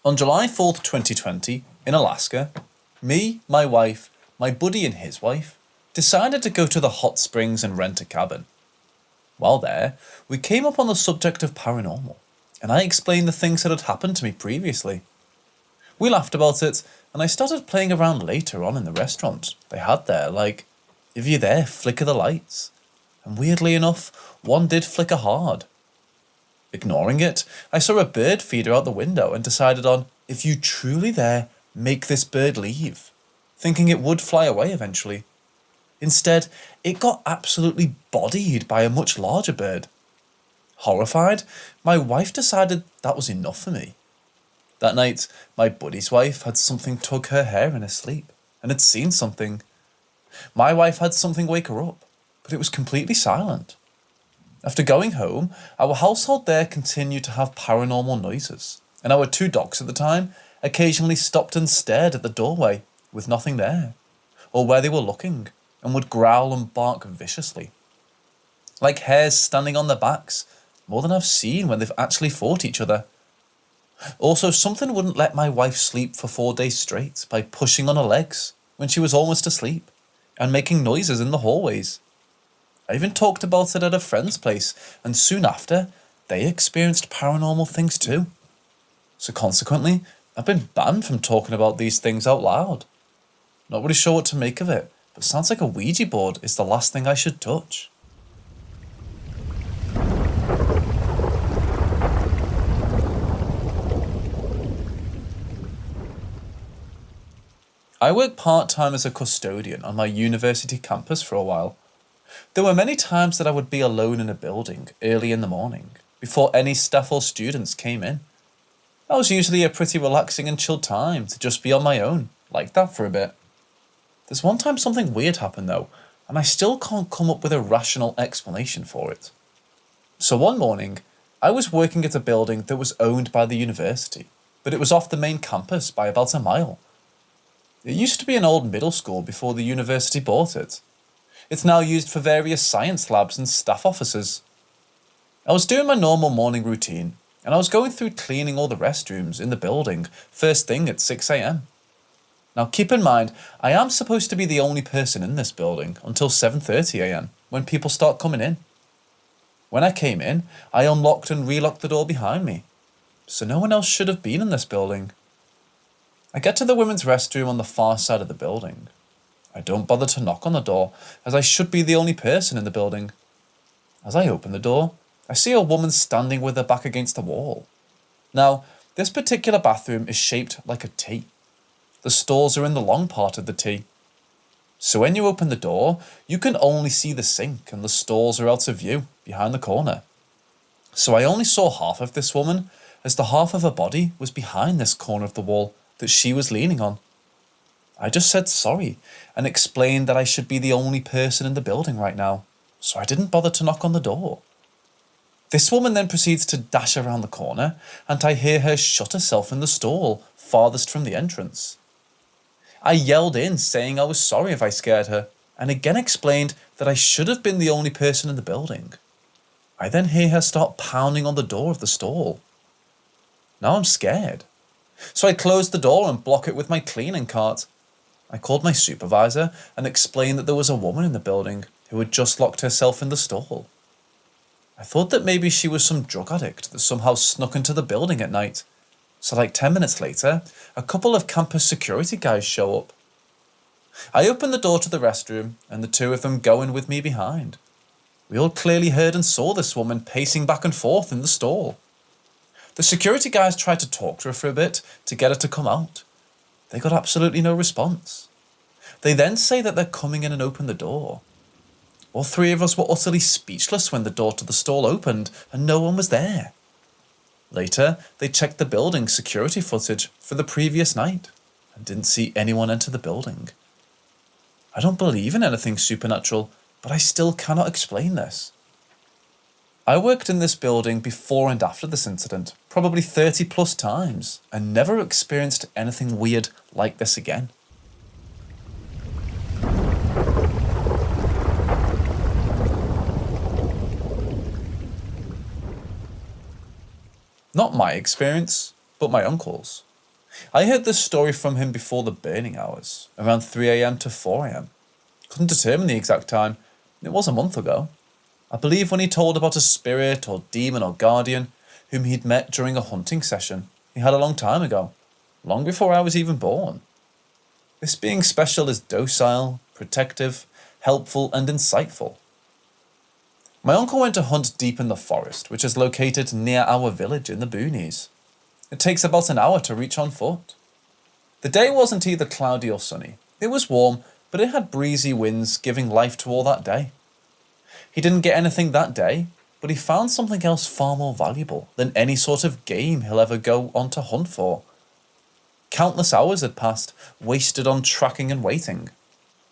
On July 4th, 2020, in Alaska, me, my wife, my buddy and his wife decided to go to the hot springs and rent a cabin. While there, we came up on the subject of paranormal, and I explained the things that had happened to me previously. We laughed about it, and I started playing around later on in the restaurant they had there, like, if you're there, flicker the lights. And weirdly enough, one did flicker hard. Ignoring it, I saw a bird feeder out the window and decided on, if you truly there, make this bird leave, thinking it would fly away eventually. Instead, it got absolutely bodied by a much larger bird. Horrified, my wife decided that was enough for me. That night, my buddy's wife had something tug her hair in her sleep and had seen something. My wife had something wake her up, but it was completely silent. After going home, our household there continued to have paranormal noises, and our 2 dogs at the time occasionally stopped and stared at the doorway with nothing there, or where they were looking, and would growl and bark viciously. Like hares standing on their backs, more than I've seen when they've actually fought each other. Also, something wouldn't let my wife sleep for 4 days straight by pushing on her legs when she was almost asleep, and making noises in the hallways. I even talked about it at a friend's place, and soon after, they experienced paranormal things too. So consequently, I've been banned from talking about these things out loud. Not really sure what to make of it, but sounds like a Ouija board is the last thing I should touch. I worked part-time as a custodian on my university campus for a while. There were many times that I would be alone in a building early in the morning, before any staff or students came in. That was usually a pretty relaxing and chilled time to just be on my own, like that for a bit. There's one time something weird happened though, and I still can't come up with a rational explanation for it. So one morning, I was working at a building that was owned by the university, but it was off the main campus by about a mile. It used to be an old middle school before the university bought it. It's now used for various science labs and staff offices. I was doing my normal morning routine, and I was going through cleaning all the restrooms in the building first thing at 6 AM. Now keep in mind, I am supposed to be the only person in this building until 7:30 AM, when people start coming in. When I came in, I unlocked and relocked the door behind me, so no one else should have been in this building. I get to the women's restroom on the far side of the building. I don't bother to knock on the door, as I should be the only person in the building. As I open the door, I see a woman standing with her back against the wall. Now, this particular bathroom is shaped like a T. The stalls are in the long part of the T. So when you open the door, you can only see the sink and the stalls are out of view behind the corner. So I only saw half of this woman, as the half of her body was behind this corner of the wall that she was leaning on. I just said sorry and explained that I should be the only person in the building right now, so I didn't bother to knock on the door. This woman then proceeds to dash around the corner, and I hear her shut herself in the stall farthest from the entrance. I yelled in saying I was sorry if I scared her, and again explained that I should have been the only person in the building. I then hear her start pounding on the door of the stall. Now I'm scared, so I closed the door and block it with my cleaning cart. I called my supervisor and explained that there was a woman in the building who had just locked herself in the stall. I thought that maybe she was some drug addict that somehow snuck into the building at night. So like 10 minutes later, a couple of campus security guys show up. I open the door to the restroom and the 2 of them go in with me behind. We all clearly heard and saw this woman pacing back and forth in the stall. The security guys tried to talk to her for a bit to get her to come out. They got absolutely no response. They then say that they're coming in and open the door. All 3 of us were utterly speechless when the door to the stall opened and no one was there. Later, they checked the building security footage for the previous night and didn't see anyone enter the building. I don't believe in anything supernatural, but I still cannot explain this. I worked in this building before and after this incident, probably 30 plus times, and never experienced anything weird like this again. Not my experience, but my uncle's. I heard this story from him before the burning hours, around 3 a.m. to 4 a.m. Couldn't determine the exact time. It was a month ago. I believe when he told about a spirit or demon or guardian whom he'd met during a hunting session he had a long time ago, long before I was even born. This being special is docile, protective, helpful and insightful. My uncle went to hunt deep in the forest, which is located near our village in the boonies. It takes about an hour to reach on foot. The day wasn't either cloudy or sunny. It was warm, but it had breezy winds giving life to all that day. He didn't get anything that day, but he found something else far more valuable than any sort of game he'll ever go on to hunt for. Countless hours had passed, wasted on tracking and waiting.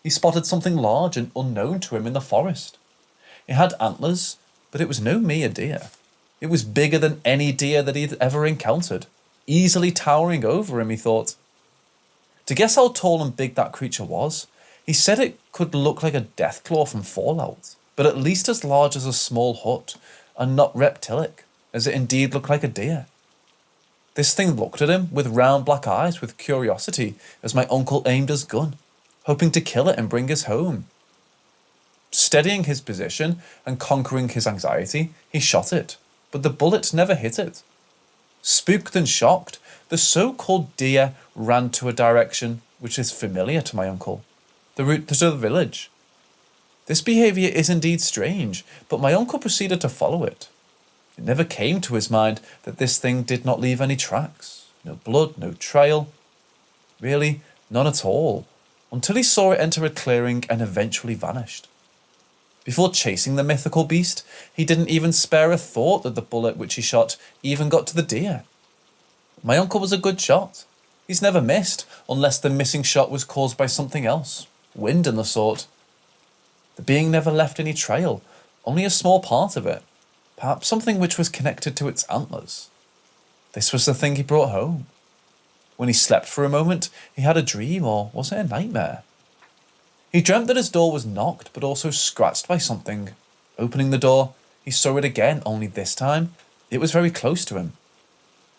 He spotted something large and unknown to him in the forest. It had antlers, but it was no mere deer. It was bigger than any deer that he'd ever encountered, easily towering over him, he thought. To guess how tall and big that creature was, he said it could look like a deathclaw from Fallout, but at least as large as a small hut, and not reptilic, as it indeed looked like a deer. This thing looked at him with round black eyes with curiosity as my uncle aimed his gun, hoping to kill it and bring us home. Steadying his position and conquering his anxiety, he shot it, but the bullet never hit it. Spooked and shocked, the so-called deer ran to a direction which is familiar to my uncle, the route to the village. This behaviour is indeed strange, but my uncle proceeded to follow it. It never came to his mind that this thing did not leave any tracks, no blood, no trail. Really, none at all, until he saw it enter a clearing and eventually vanished. Before chasing the mythical beast, he didn't even spare a thought that the bullet which he shot even got to the deer. My uncle was a good shot. He's never missed, unless the missing shot was caused by something else, wind and the sort. The being never left any trail, only a small part of it, perhaps something which was connected to its antlers. This was the thing he brought home. When he slept for a moment, he had a dream, or was it a nightmare? He dreamt that his door was knocked, but also scratched by something. Opening the door, he saw it again, only this time, it was very close to him.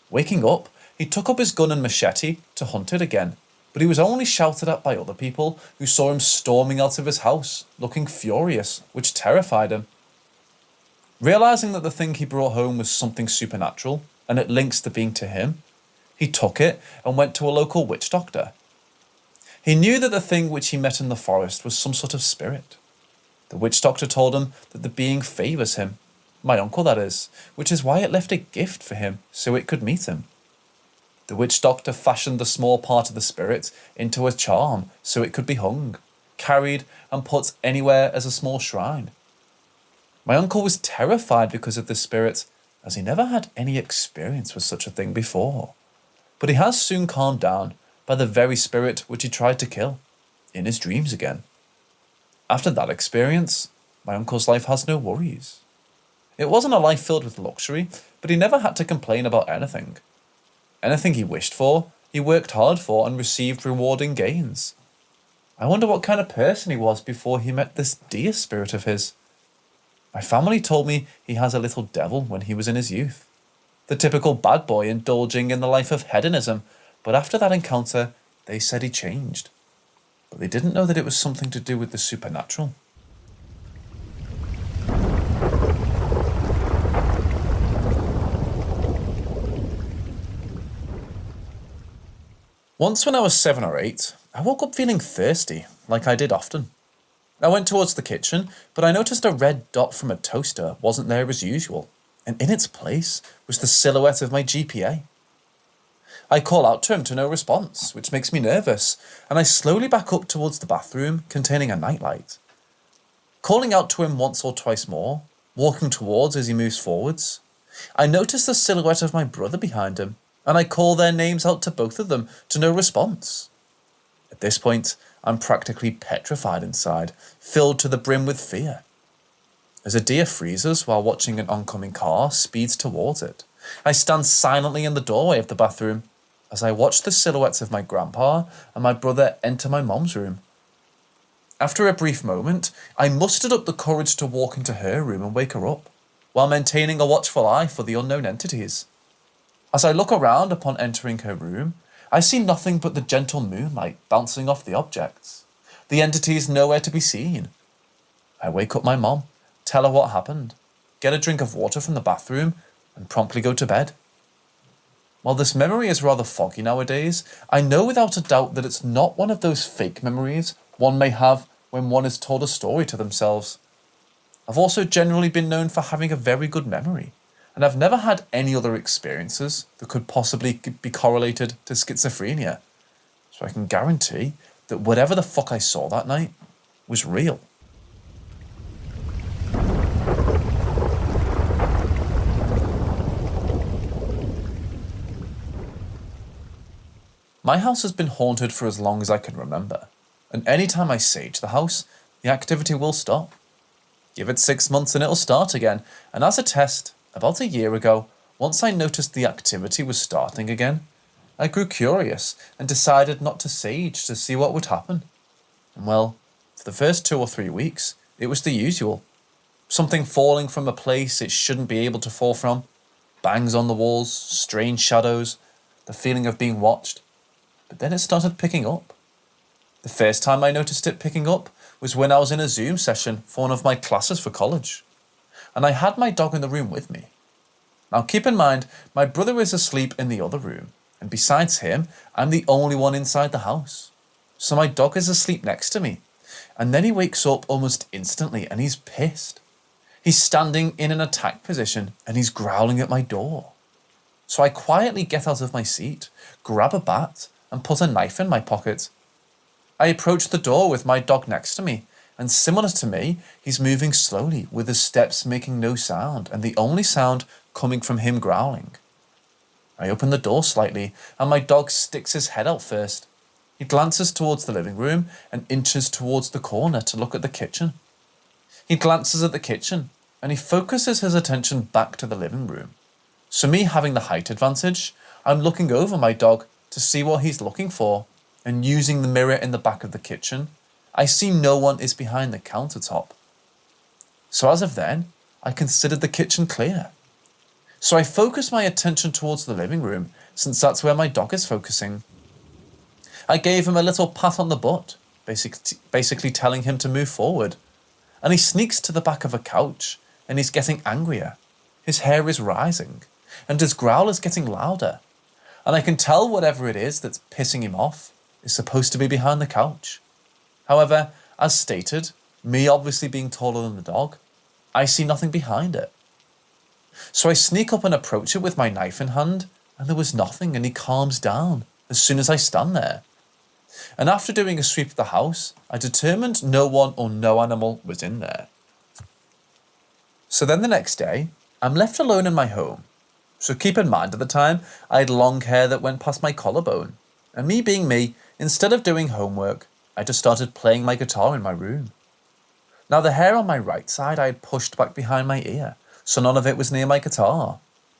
Waking up, he took up his gun and machete to hunt it again, but he was only shouted at by other people who saw him storming out of his house, looking furious, which terrified him. Realising that the thing he brought home was something supernatural, and it links the being to him, he took it and went to a local witch doctor. He knew that the thing which he met in the forest was some sort of spirit. The witch doctor told him that the being favours him, my uncle that is, which is why it left a gift for him so it could meet him. The witch doctor fashioned the small part of the spirit into a charm so it could be hung, carried and put anywhere as a small shrine. My uncle was terrified because of this spirit, as he never had any experience with such a thing before. But he has soon calmed down by the very spirit which he tried to kill, in his dreams again. After that experience, my uncle's life has no worries. It wasn't a life filled with luxury, but he never had to complain about anything. Anything he wished for, he worked hard for and received rewarding gains. I wonder what kind of person he was before he met this deer spirit of his. My family told me he has a little devil when he was in his youth. The typical bad boy indulging in the life of hedonism, but after that encounter, they said he changed. But they didn't know that it was something to do with the supernatural. Once when I was 7 or 8, I woke up feeling thirsty, like I did often. I went towards the kitchen, but I noticed a red dot from a toaster wasn't there as usual, and in its place was the silhouette of my GPA. I call out to him to no response, which makes me nervous, and I slowly back up towards the bathroom containing a nightlight. Calling out to him once or twice more, walking towards as he moves forwards, I notice the silhouette of my brother behind him, and I call their names out to both of them to no response. At this point, I'm practically petrified inside, filled to the brim with fear. As a deer freezes while watching an oncoming car speeds towards it, I stand silently in the doorway of the bathroom as I watch the silhouettes of my grandpa and my brother enter my mom's room. After a brief moment, I mustered up the courage to walk into her room and wake her up, while maintaining a watchful eye for the unknown entities. As I look around upon entering her room, I see nothing but the gentle moonlight bouncing off the objects. The entity is nowhere to be seen. I wake up my mom, tell her what happened, get a drink of water from the bathroom, and promptly go to bed. While this memory is rather foggy nowadays, I know without a doubt that it's not one of those fake memories one may have when one is told a story to themselves. I've also generally been known for having a very good memory, and I've never had any other experiences that could possibly be correlated to schizophrenia. So I can guarantee that whatever the fuck I saw that night was real. My house has been haunted for as long as I can remember, and any time I sage the house, the activity will stop. Give it 6 months and it'll start again, and as a test, about a year ago, once I noticed the activity was starting again, I grew curious and decided not to sage to see what would happen. And well, for the first 2 or 3 weeks, it was the usual. Something falling from a place it shouldn't be able to fall from, bangs on the walls, strange shadows, the feeling of being watched. But then it started picking up. The first time I noticed it picking up was when I was in a Zoom session for one of my classes for college, and I had my dog in the room with me. Now keep in mind, my brother is asleep in the other room, and besides him, I'm the only one inside the house. So my dog is asleep next to me, and then he wakes up almost instantly and he's pissed. He's standing in an attack position and he's growling at my door. So I quietly get out of my seat, grab a bat, and put a knife in my pocket. I approach the door with my dog next to me, and similar to me, he's moving slowly with his steps making no sound, and the only sound coming from him growling. I open the door slightly, and my dog sticks his head out first. He glances towards the living room and inches towards the corner to look at the kitchen. He glances at the kitchen, and he focuses his attention back to the living room. So me having the height advantage, I'm looking over my dog to see what he's looking for, and using the mirror in the back of the kitchen, I see no one is behind the countertop. So as of then, I considered the kitchen clear. So I focus my attention towards the living room, since that's where my dog is focusing. I gave him a little pat on the butt, basically telling him to move forward, and he sneaks to the back of a couch, and he's getting angrier. His hair is rising, and his growl is getting louder. And I can tell whatever it is that's pissing him off is supposed to be behind the couch. However, as stated, me obviously being taller than the dog, I see nothing behind it. So I sneak up and approach it with my knife in hand, and there was nothing, and he calms down as soon as I stand there. And after doing a sweep of the house, I determined no one or no animal was in there. So then the next day, I'm left alone in my home. So keep in mind at the time, I had long hair that went past my collarbone. And me being me, instead of doing homework, I just started playing my guitar in my room. Now the hair on my right side I had pushed back behind my ear, so none of it was near my guitar.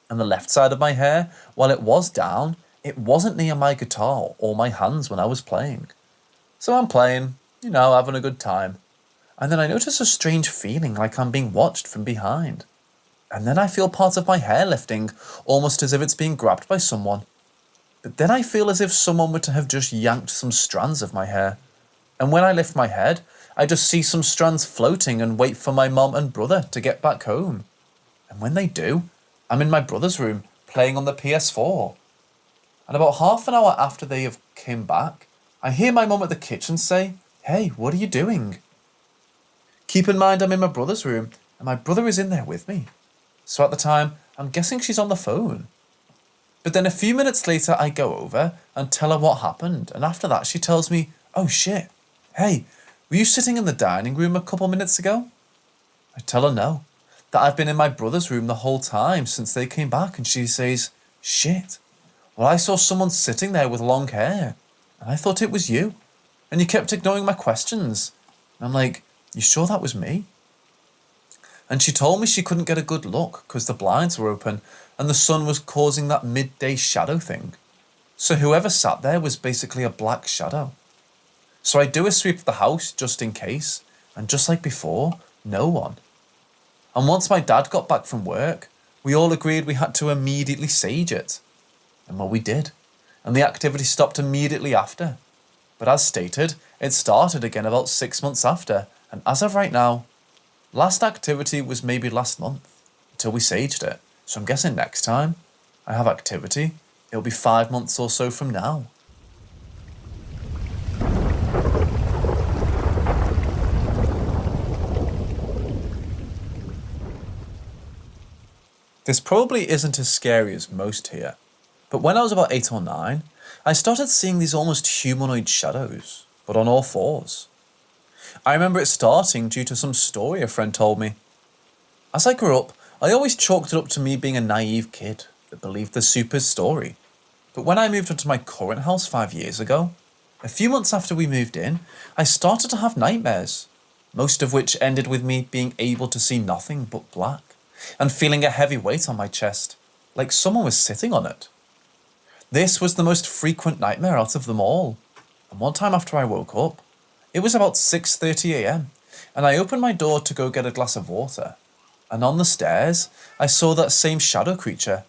And the left side of my hair, while it was down, it wasn't near my guitar or my hands when I was playing. So I'm playing, having a good time. And then I notice a strange feeling like I'm being watched from behind. And then I feel part of my hair lifting, almost as if it's being grabbed by someone. But then I feel as if someone were to have just yanked some strands of my hair. And when I lift my head, I just see some strands floating and wait for my mom and brother to get back home. And when they do, I'm in my brother's room, playing on the PS4. And about half an hour after they have came back, I hear my mum at the kitchen say, "Hey, what are you doing?" Keep in mind I'm in my brother's room, and my brother is in there with me. So at the time, I'm guessing she's on the phone. But then a few minutes later, I go over and tell her what happened. And after that, she tells me, "Oh shit, hey, were you sitting in the dining room a couple minutes ago?" I tell her no, that I've been in my brother's room the whole time since they came back. And she says, "Shit, well, I saw someone sitting there with long hair, and I thought it was you. And you kept ignoring my questions." And I'm like, "You sure that was me?" And she told me she couldn't get a good look because the blinds were open and the sun was causing that midday shadow thing. So whoever sat there was basically a black shadow. So I do a sweep of the house just in case, and just like before, no one. And once my dad got back from work, we all agreed we had to immediately sage it. And well, we did. and the activity stopped immediately after. But as stated, it started again about 6 months after, and as of right now, last activity was maybe last month, until we saged it. So I'm guessing next time I have activity, it'll be 5 months or so from now. This probably isn't as scary as most here, but when I was about 8 or 9, I started seeing these almost humanoid shadows, but on all fours. I remember it starting due to some story a friend told me. As I grew up, I always chalked it up to me being a naive kid that believed the super's story. But when I moved into my current house 5 years ago, a few months after we moved in, I started to have nightmares, most of which ended with me being able to see nothing but black, and feeling a heavy weight on my chest, like someone was sitting on it. This was the most frequent nightmare out of them all, and one time after I woke up, it was about 6:30 a.m, and I opened my door to go get a glass of water, and on the stairs, I saw that same shadow creature.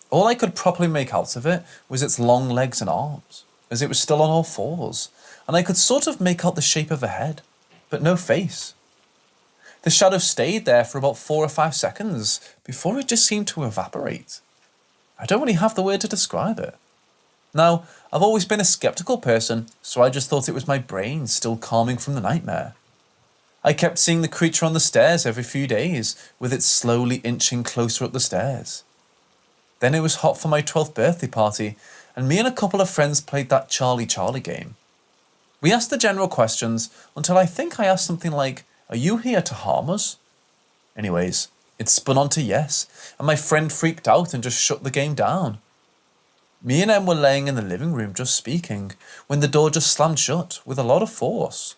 All I could properly make out of it was its long legs and arms, as it was still on all fours, and I could sort of make out the shape of a head, but no face. The shadow stayed there for about 4 or 5 seconds before it just seemed to evaporate. I don't really have the word to describe it. Now, I've always been a skeptical person, so I just thought it was my brain still calming from the nightmare. I kept seeing the creature on the stairs every few days, with it slowly inching closer up the stairs. Then it was hot for my 12th birthday party, and me and a couple of friends played that Charlie Charlie game. We asked the general questions until I think I asked something like, "Are you here to harm us?" Anyways, it spun on to yes, and my friend freaked out and just shut the game down. Me and Em were laying in the living room just speaking, when the door just slammed shut with a lot of force.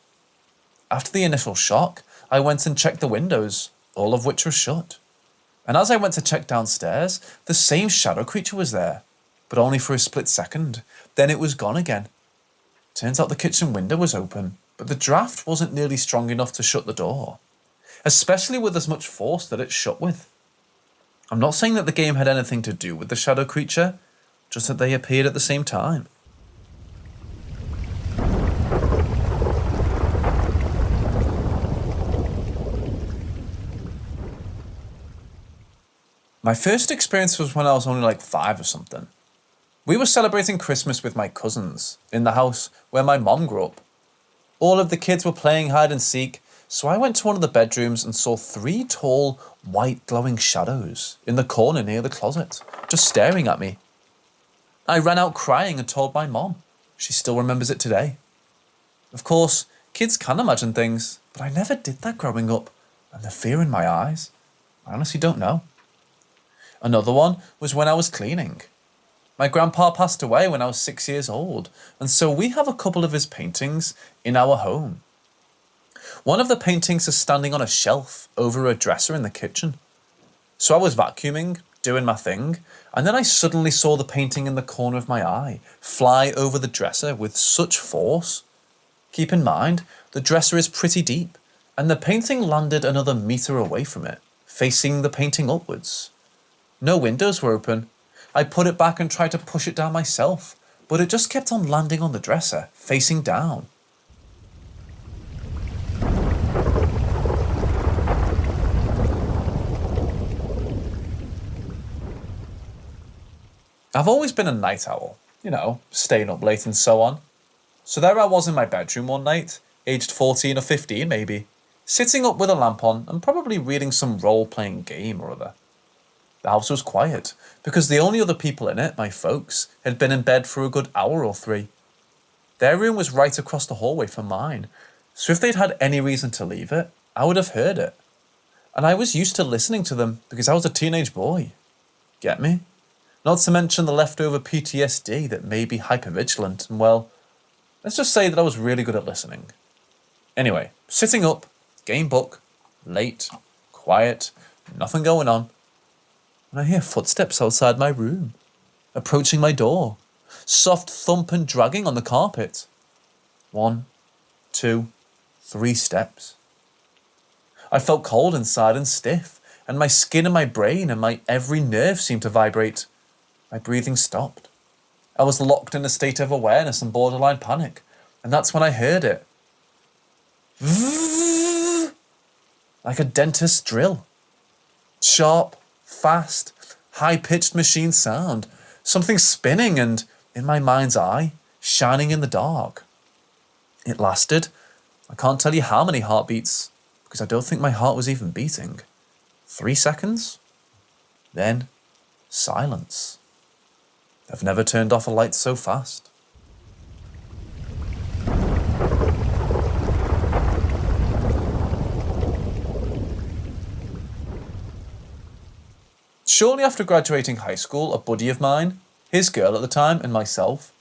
After the initial shock, I went and checked the windows, all of which were shut. And as I went to check downstairs, the same shadow creature was there, but only for a split second. Then it was gone again. Turns out the kitchen window was open, but the draft wasn't nearly strong enough to shut the door, especially with as much force that it shut with. I'm not saying that the game had anything to do with the shadow creature, just that they appeared at the same time. My first experience was when I was only like 5 or something. We were celebrating Christmas with my cousins in the house where my mom grew up. All of the kids were playing hide and seek, so I went to one of the bedrooms and saw 3 tall, white glowing shadows in the corner near the closet, just staring at me. I ran out crying and told my mom. She still remembers it today. Of course, kids can imagine things, but I never did that growing up, and the fear in my eyes, I honestly don't know. Another one was when I was cleaning. My grandpa passed away when I was 6 years old, and so we have a couple of his paintings in our home. One of the paintings is standing on a shelf over a dresser in the kitchen. So I was vacuuming, doing my thing, and then I suddenly saw the painting in the corner of my eye fly over the dresser with such force. Keep in mind, the dresser is pretty deep, and the painting landed another meter away from it, facing the painting upwards. No windows were open. I put it back and tried to push it down myself, but it just kept on landing on the dresser, facing down. I've always been a night owl, staying up late and so on. So there I was in my bedroom one night, aged 14 or 15 maybe, sitting up with a lamp on and probably reading some role-playing game or other. The house was quiet, because the only other people in it, my folks, had been in bed for a good hour or 3. Their room was right across the hallway from mine, so if they'd had any reason to leave it, I would have heard it. And I was used to listening to them because I was a teenage boy. Get me? Not to mention the leftover PTSD that made me hypervigilant, and well, let's just say that I was really good at listening. Anyway, sitting up, game book, late, quiet, nothing going on. And I hear footsteps outside my room, approaching my door, soft thump and dragging on the carpet. 1, 2, 3 steps. I felt cold inside and stiff, and my skin and my brain and my every nerve seemed to vibrate. My breathing stopped. I was locked in a state of awareness and borderline panic, and that's when I heard it. Like a dentist's drill. Sharp, fast, high-pitched machine sound. Something spinning and, in my mind's eye, shining in the dark. It lasted, I can't tell you how many heartbeats, because I don't think my heart was even beating. 3 seconds? Then, silence. I've never turned off a light so fast. Shortly after graduating high school, a buddy of mine, his girl at the time, and myself,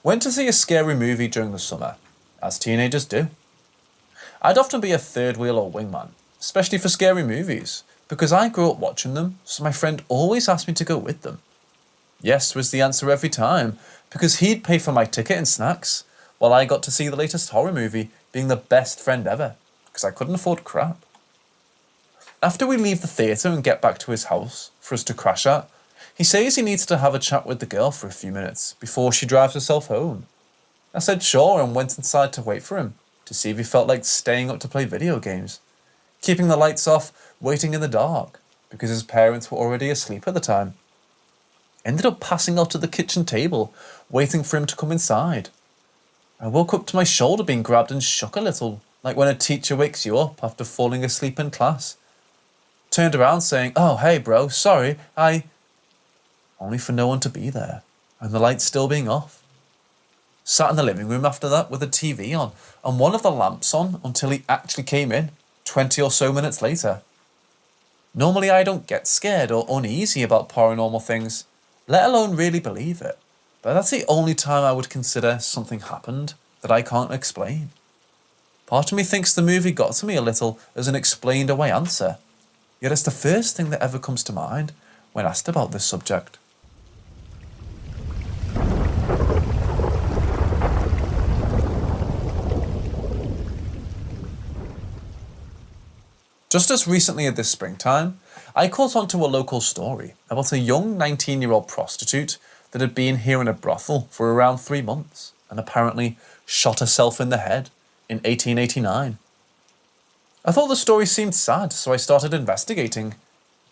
went to see a scary movie during the summer, as teenagers do. I'd often be a third wheel or wingman, especially for scary movies, because I grew up watching them, so my friend always asked me to go with them. Yes was the answer every time, because he'd pay for my ticket and snacks, while I got to see the latest horror movie, being the best friend ever, because I couldn't afford crap. After we leave the theatre and get back to his house for us to crash at, he says he needs to have a chat with the girl for a few minutes before she drives herself home. I said sure and went inside to wait for him, to see if he felt like staying up to play video games, keeping the lights off, waiting in the dark, because his parents were already asleep at the time. Ended up passing out at the kitchen table, waiting for him to come inside. I woke up to my shoulder being grabbed and shook a little, like when a teacher wakes you up after falling asleep in class. Turned around saying, "Oh, hey bro, sorry, only for no one to be there, and the lights still being off. Sat in the living room after that with the TV on, and one of the lamps on until he actually came in, 20 or so minutes later. Normally I don't get scared or uneasy about paranormal things, let alone really believe it, but that's the only time I would consider something happened that I can't explain. Part of me thinks the movie got to me a little as an explained away answer, yet it's the first thing that ever comes to mind when asked about this subject." Just as recently as this springtime, I caught on to a local story about a young 19-year-old prostitute that had been here in a brothel for around 3 months and apparently shot herself in the head in 1889. I thought the story seemed sad, so I started investigating.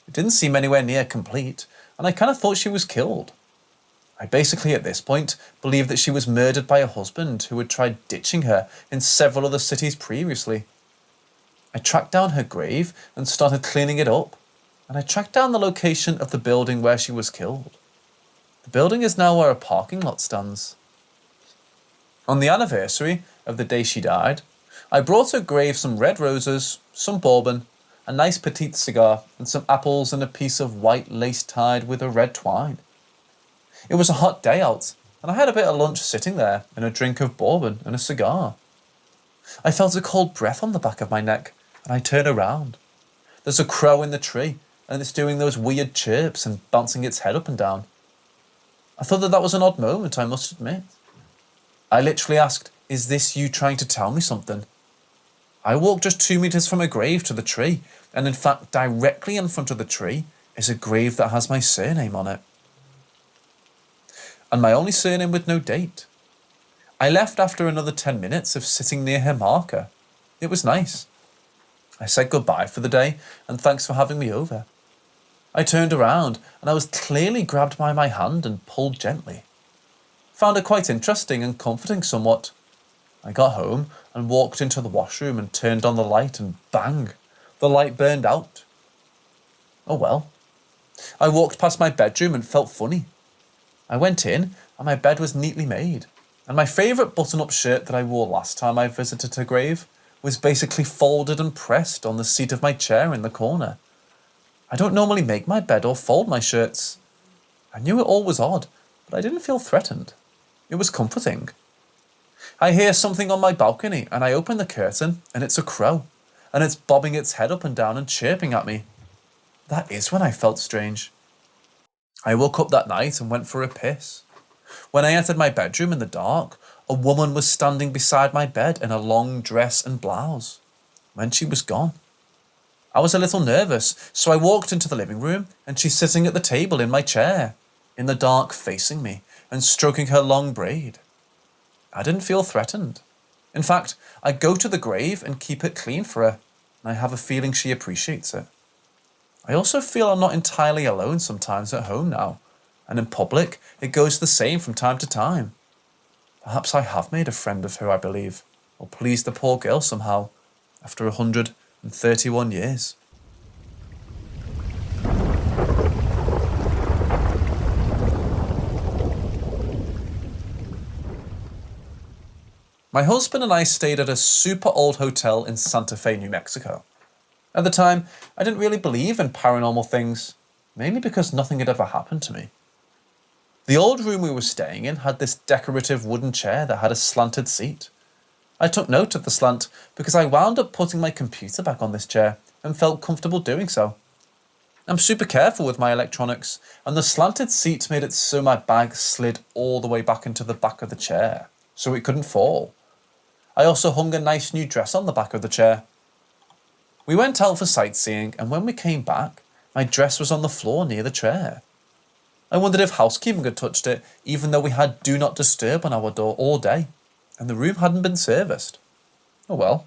It didn't seem anywhere near complete, and I kind of thought she was killed. I basically, at this point, believed that she was murdered by a husband who had tried ditching her in several other cities previously. I tracked down her grave and started cleaning it up, and I tracked down the location of the building where she was killed. The building is now where a parking lot stands. On the anniversary of the day she died, I brought her grave some red roses, some bourbon, a nice petite cigar, and some apples and a piece of white lace tied with a red twine. It was a hot day out, and I had a bit of lunch sitting there and a drink of bourbon and a cigar. I felt a cold breath on the back of my neck, and I turned around. There's a crow in the tree, and it's doing those weird chirps and bouncing its head up and down. I thought that was an odd moment, I must admit. I literally asked, "Is this you trying to tell me something?" I walked just 2 meters from a grave to the tree, and in fact directly in front of the tree is a grave that has my surname on it. And my only surname with no date. I left after another 10 minutes of sitting near her marker. It was nice. I said goodbye for the day and thanks for having me over. I turned around and I was clearly grabbed by my hand and pulled gently. Found it quite interesting and comforting somewhat. I got home and walked into the washroom and turned on the light and bang, the light burned out. Oh well. I walked past my bedroom and felt funny. I went in and my bed was neatly made, and my favourite button-up shirt that I wore last time I visited her grave was basically folded and pressed on the seat of my chair in the corner. I don't normally make my bed or fold my shirts. I knew it all was odd, but I didn't feel threatened. It was comforting. I hear something on my balcony and I open the curtain and it's a crow, and it's bobbing its head up and down and chirping at me. That is when I felt strange. I woke up that night and went for a piss. When I entered my bedroom in the dark, a woman was standing beside my bed in a long dress and blouse. When she was gone, I was a little nervous, so I walked into the living room and she's sitting at the table in my chair, in the dark facing me, and stroking her long braid. I didn't feel threatened. In fact, I go to the grave and keep it clean for her, and I have a feeling she appreciates it. I also feel I'm not entirely alone sometimes at home now, and in public it goes the same from time to time. Perhaps I have made a friend of her, I believe, or pleased the poor girl somehow, after 131 years. My husband and I stayed at a super old hotel in Santa Fe, New Mexico. At the time, I didn't really believe in paranormal things, mainly because nothing had ever happened to me. The old room we were staying in had this decorative wooden chair that had a slanted seat. I took note of the slant because I wound up putting my computer back on this chair and felt comfortable doing so. I'm super careful with my electronics, and the slanted seat made it so my bag slid all the way back into the back of the chair, so it couldn't fall. I also hung a nice new dress on the back of the chair. We went out for sightseeing, and when we came back, my dress was on the floor near the chair. I wondered if housekeeping had touched it, even though we had Do Not Disturb on our door all day, and the room hadn't been serviced. Oh well.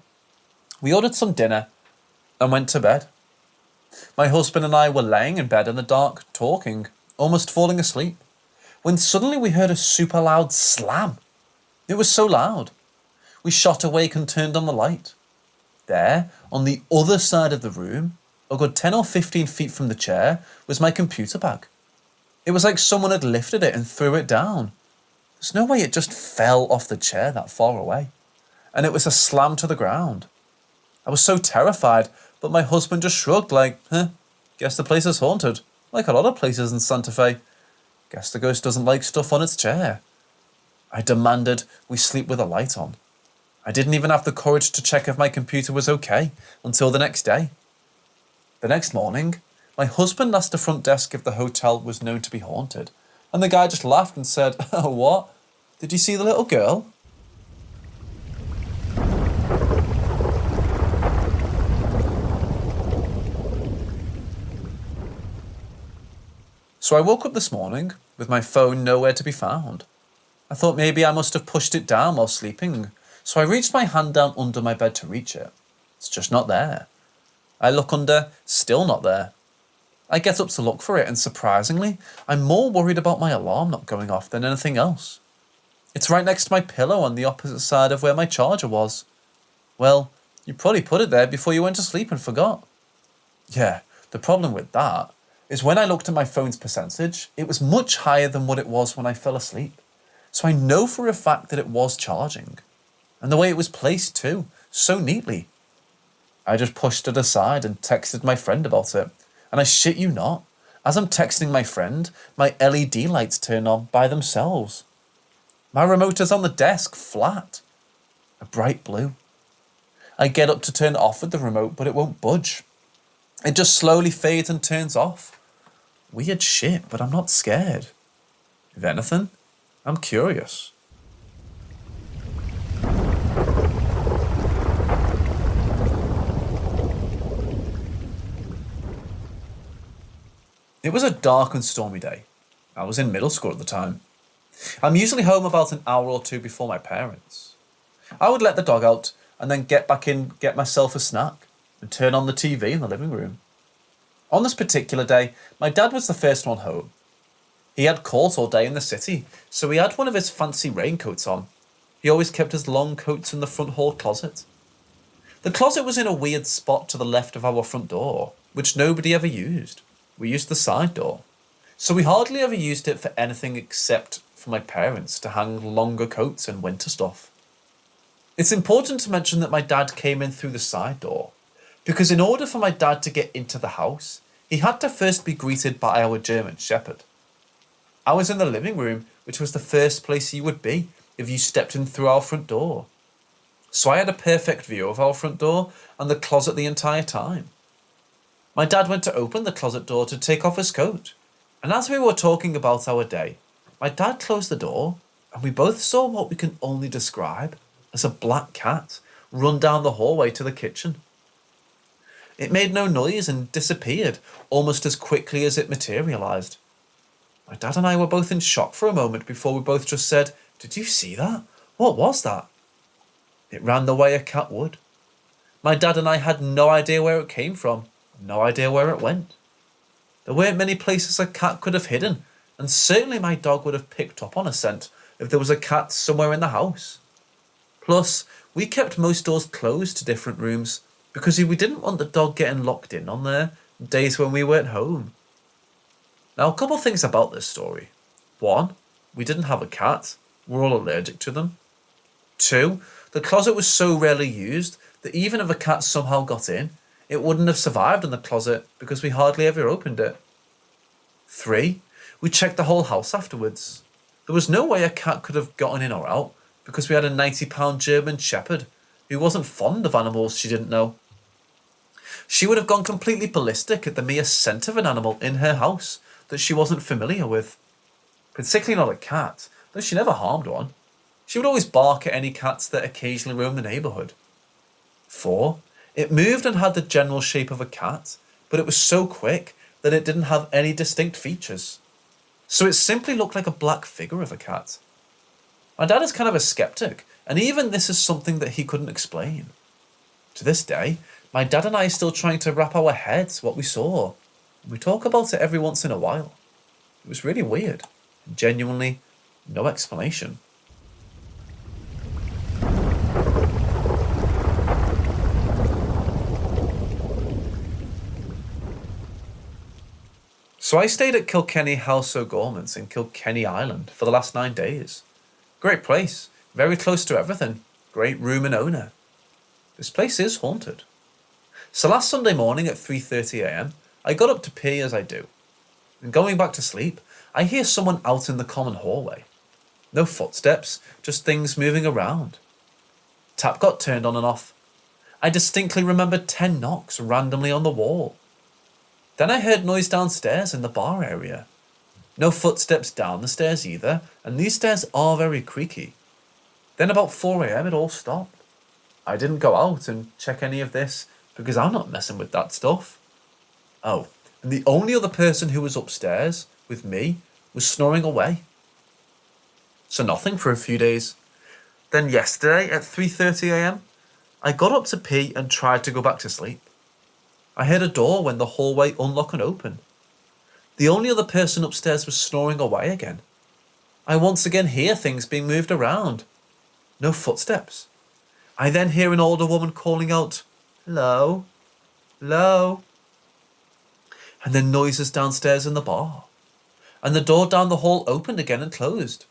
We ordered some dinner and went to bed. My husband and I were laying in bed in the dark, talking, almost falling asleep, when suddenly we heard a super loud slam. It was so loud. We shot awake and turned on the light. There, on the other side of the room, a good 10 or 15 feet from the chair, was my computer bag. It was like someone had lifted it and threw it down. There's no way it just fell off the chair that far away. And it was a slam to the ground. I was so terrified, but my husband just shrugged like, guess the place is haunted, like a lot of places in Santa Fe. Guess the ghost doesn't like stuff on its chair. I demanded we sleep with a light on. I didn't even have the courage to check if my computer was okay until the next day. The next morning, my husband asked the front desk if the hotel was known to be haunted, and the guy just laughed and said, "Oh, what? Did you see the little girl?" So I woke up this morning with my phone nowhere to be found. I thought maybe I must have pushed it down while sleeping, so I reached my hand down under my bed to reach it. It's just not there. I look under, still not there. I get up to look for it, and surprisingly, I'm more worried about my alarm not going off than anything else. It's right next to my pillow on the opposite side of where my charger was. Well, you probably put it there before you went to sleep and forgot. Yeah, the problem with that is when I looked at my phone's percentage, it was much higher than what it was when I fell asleep. So I know for a fact that it was charging. And the way it was placed too, so neatly. I just pushed it aside and texted my friend about it. And I shit you not, as I'm texting my friend, my LED lights turn on by themselves. My remote is on the desk, flat. A bright blue. I get up to turn it off with the remote, but it won't budge. It just slowly fades and turns off. Weird shit, but I'm not scared. If anything, I'm curious. It was a dark and stormy day. I was in middle school at the time. I'm usually home about an hour or two before my parents. I would let the dog out and then get back in, get myself a snack, and turn on the TV in the living room. On this particular day, my dad was the first one home. He had court all day in the city, so he had one of his fancy raincoats on. He always kept his long coats in the front hall closet. The closet was in a weird spot to the left of our front door, which nobody ever used. We used the side door, so we hardly ever used it for anything except for my parents to hang longer coats and winter stuff. It's important to mention that my dad came in through the side door, because in order for my dad to get into the house, he had to first be greeted by our German Shepherd. I was in the living room, which was the first place you would be if you stepped in through our front door. So I had a perfect view of our front door and the closet the entire time. My dad went to open the closet door to take off his coat, and as we were talking about our day, my dad closed the door, and we both saw what we can only describe as a black cat run down the hallway to the kitchen. It made no noise and disappeared almost as quickly as it materialized. My dad and I were both in shock for a moment before we both just said, "Did you see that? What was that?" It ran the way a cat would. My dad and I had no idea where it came from, no idea where it went. There weren't many places a cat could have hidden, and certainly my dog would have picked up on a scent if there was a cat somewhere in the house. Plus, we kept most doors closed to different rooms because we didn't want the dog getting locked in on there days when we weren't home. Now, a couple things about this story. 1, we didn't have a cat. We're all allergic to them. 2, the closet was so rarely used that even if a cat somehow got in, it wouldn't have survived in the closet because we hardly ever opened it. 3, we checked the whole house afterwards. There was no way a cat could have gotten in or out because we had a 90-pound German Shepherd who wasn't fond of animals she didn't know. She would have gone completely ballistic at the mere scent of an animal in her house that she wasn't familiar with. Particularly not a cat, though she never harmed one. She would always bark at any cats that occasionally roamed the neighbourhood. 4, it moved and had the general shape of a cat, but it was so quick that it didn't have any distinct features. So it simply looked like a black figure of a cat. My dad is kind of a skeptic, and even this is something that he couldn't explain. To this day, my dad and I are still trying to wrap our heads what we saw. We talk about it every once in a while. It was really weird. Genuinely, no explanation. So I stayed at Kilkenny House O'Gorman's in Kilkenny Island for the last 9 days. Great place, very close to everything, great room and owner. This place is haunted. So last Sunday morning at 3:30 a.m, I got up to pee as I do. And going back to sleep, I hear someone out in the common hallway. No footsteps, just things moving around. Tap got turned on and off. I distinctly remembered 10 knocks randomly on the wall. Then I heard noise downstairs in the bar area. No footsteps down the stairs either, and these stairs are very creaky. Then about 4 a.m. it all stopped. I didn't go out and check any of this because I'm not messing with that stuff. Oh, and the only other person who was upstairs with me was snoring away. So nothing for a few days. Then yesterday at 3:30 a.m, I got up to pee and tried to go back to sleep. I heard a door when the hallway unlock and open. The only other person upstairs was snoring away again. I once again hear things being moved around. No footsteps. I then hear an older woman calling out, "Hello? Hello?" And then noises downstairs in the bar. And the door down the hall opened again and closed.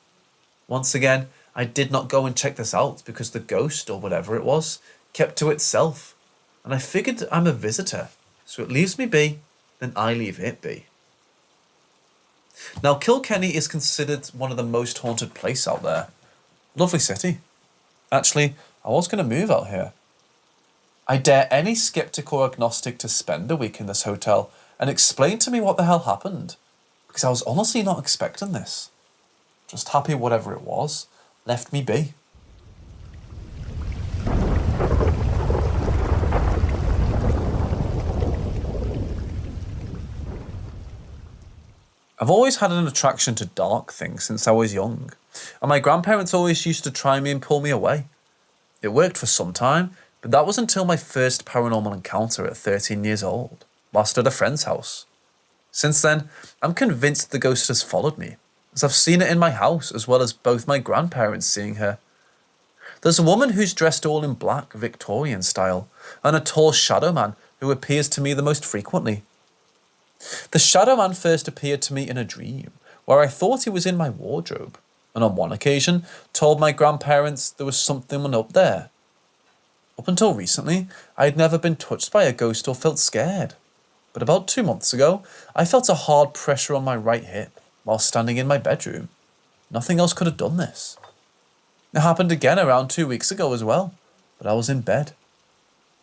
Once again, I did not go and check this out because the ghost, or whatever it was, kept to itself. And I figured I'm a visitor, so it leaves me be, then I leave it be. Now, Kilkenny is considered one of the most haunted places out there. Lovely city. Actually, I was going to move out here. I dare any skeptic or agnostic to spend a week in this hotel and explain to me what the hell happened, because I was honestly not expecting this. Just happy whatever it was left me be. I've always had an attraction to dark things since I was young, and my grandparents always used to try me and pull me away. It worked for some time, but that was until my first paranormal encounter at 13 years old, whilst at a friend's house. Since then, I'm convinced the ghost has followed me, as I've seen it in my house as well as both my grandparents seeing her. There's a woman who's dressed all in black, Victorian style, and a tall shadow man who appears to me the most frequently. The shadow man first appeared to me in a dream, where I thought he was in my wardrobe, and on one occasion told my grandparents there was something up there. Up until recently, I had never been touched by a ghost or felt scared. But about 2 months ago, I felt a hard pressure on my right hip while standing in my bedroom. Nothing else could have done this. It happened again around 2 weeks ago as well, but I was in bed.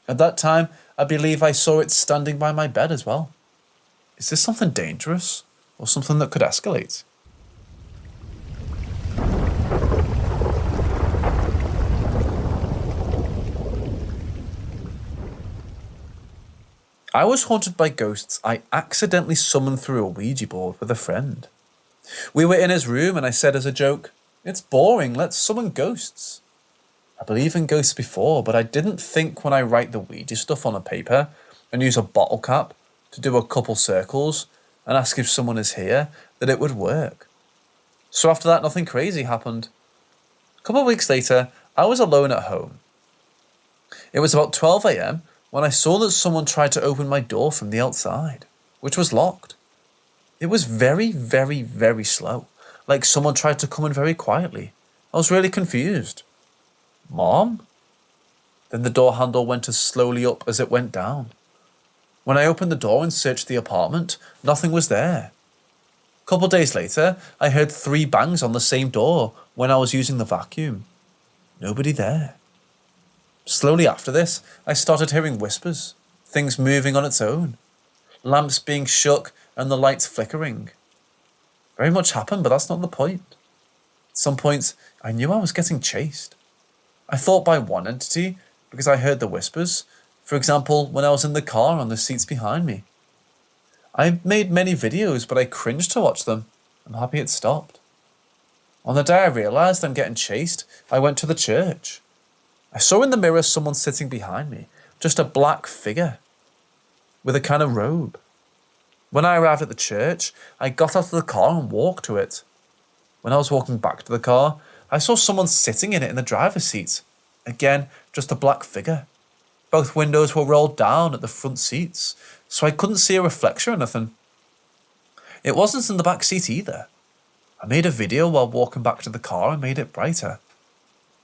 At that time, I believe I saw it standing by my bed as well. Is this something dangerous, or something that could escalate? I was haunted by ghosts I accidentally summoned through a Ouija board with a friend. We were in his room and I said as a joke, "It's boring, let's summon ghosts." I believe in ghosts before, but I didn't think when I write the Ouija stuff on a paper and use a bottle cap to do a couple circles and ask if someone is here, that it would work. So after that, nothing crazy happened. A couple of weeks later, I was alone at home. It was about 12 a.m. when I saw that someone tried to open my door from the outside, which was locked. It was very, very, very slow, like someone tried to come in very quietly. I was really confused. "Mom?" Then the door handle went as slowly up as it went down. When I opened the door and searched the apartment, nothing was there. A couple days later, I heard 3 bangs on the same door when I was using the vacuum. Nobody there. Slowly after this, I started hearing whispers, things moving on its own, lamps being shook and the lights flickering. Very much happened, but that's not the point. At some point, I knew I was getting chased. I thought by one entity because I heard the whispers, for example, when I was in the car on the seats behind me. I made many videos, but I cringed to watch them. I'm happy it stopped. On the day I realised I'm getting chased, I went to the church. I saw in the mirror someone sitting behind me, just a black figure with a kind of robe. When I arrived at the church, I got out of the car and walked to it. When I was walking back to the car, I saw someone sitting in it in the driver's seat. Again, just a black figure. Both windows were rolled down at the front seats, so I couldn't see a reflection or nothing. It wasn't in the back seat either. I made a video while walking back to the car and made it brighter.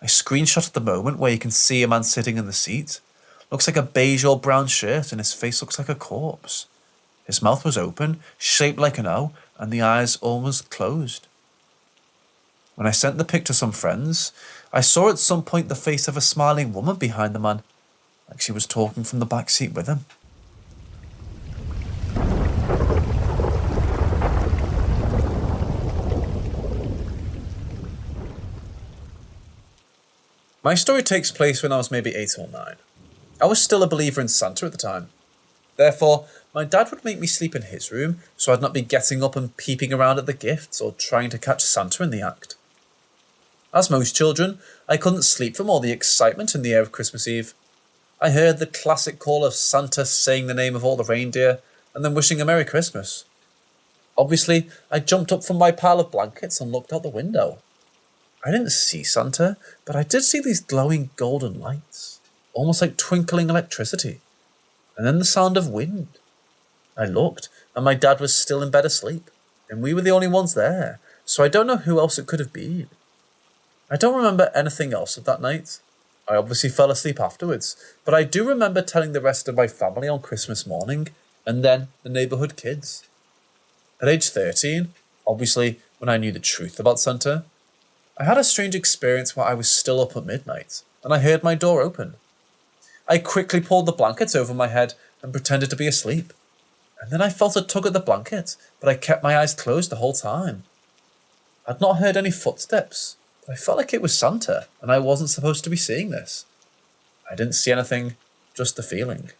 I screenshotted the moment where you can see a man sitting in the seat. Looks like a beige or brown shirt and his face looks like a corpse. His mouth was open, shaped like an O, and the eyes almost closed. When I sent the pic to some friends, I saw at some point the face of a smiling woman behind the man, like she was talking from the back seat with him. My story takes place when I was maybe 8 or 9. I was still a believer in Santa at the time. Therefore, my dad would make me sleep in his room so I'd not be getting up and peeping around at the gifts or trying to catch Santa in the act. As most children, I couldn't sleep from all the excitement in the air of Christmas Eve. I heard the classic call of Santa saying the name of all the reindeer and then wishing a Merry Christmas. Obviously, I jumped up from my pile of blankets and looked out the window. I didn't see Santa, but I did see these glowing golden lights, almost like twinkling electricity, and then the sound of wind. I looked, and my dad was still in bed asleep, and we were the only ones there, so I don't know who else it could have been. I don't remember anything else of that night. I obviously fell asleep afterwards, but I do remember telling the rest of my family on Christmas morning, and then the neighbourhood kids. At age 13, obviously when I knew the truth about Santa, I had a strange experience where I was still up at midnight, and I heard my door open. I quickly pulled the blankets over my head and pretended to be asleep, and then I felt a tug at the blanket, but I kept my eyes closed the whole time. I'd not heard any footsteps, but I felt like it was Santa, and I wasn't supposed to be seeing this. I didn't see anything, just the feeling.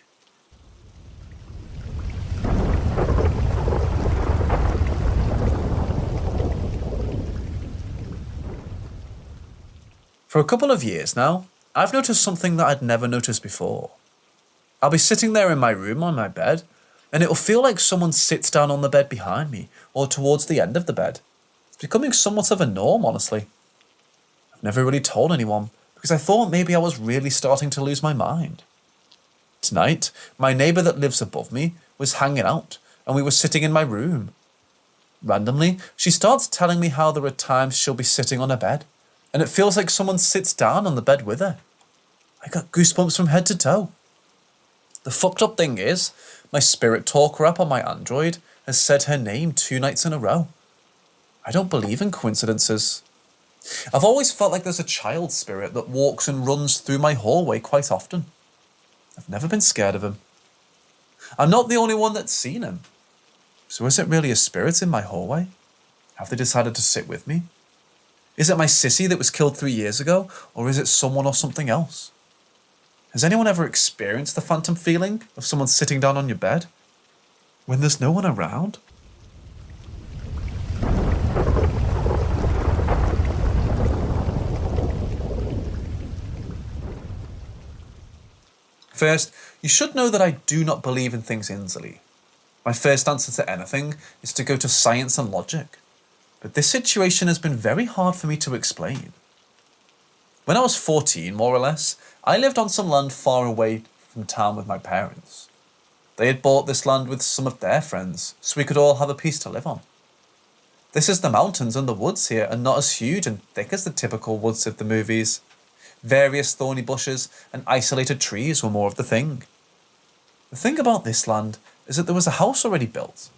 For a couple of years now, I've noticed something that I'd never noticed before. I'll be sitting there in my room on my bed, and it'll feel like someone sits down on the bed behind me or towards the end of the bed. It's becoming somewhat of a norm, honestly. I've never really told anyone because I thought maybe I was really starting to lose my mind. Tonight, my neighbour that lives above me was hanging out, and we were sitting in my room. Randomly, she starts telling me how there are times she'll be sitting on her bed, and it feels like someone sits down on the bed with her. I got goosebumps from head to toe. The fucked up thing is, my spirit talker app on my Android has said her name 2 nights in a row. I don't believe in coincidences. I've always felt like there's a child spirit that walks and runs through my hallway quite often. I've never been scared of him. I'm not the only one that's seen him. So is it really a spirit in my hallway? Have they decided to sit with me? Is it my sissy that was killed 3 years ago, or is it someone or something else? Has anyone ever experienced the phantom feeling of someone sitting down on your bed when there's no one around? First, you should know that I do not believe in things easily. My first answer to anything is to go to science and logic. But this situation has been very hard for me to explain. When I was 14, more or less, I lived on some land far away from town with my parents. They had bought this land with some of their friends, so we could all have a piece to live on. This is the mountains, and the woods here are not as huge and thick as the typical woods of the movies. Various thorny bushes and isolated trees were more of the thing. The thing about this land is that there was a house already built,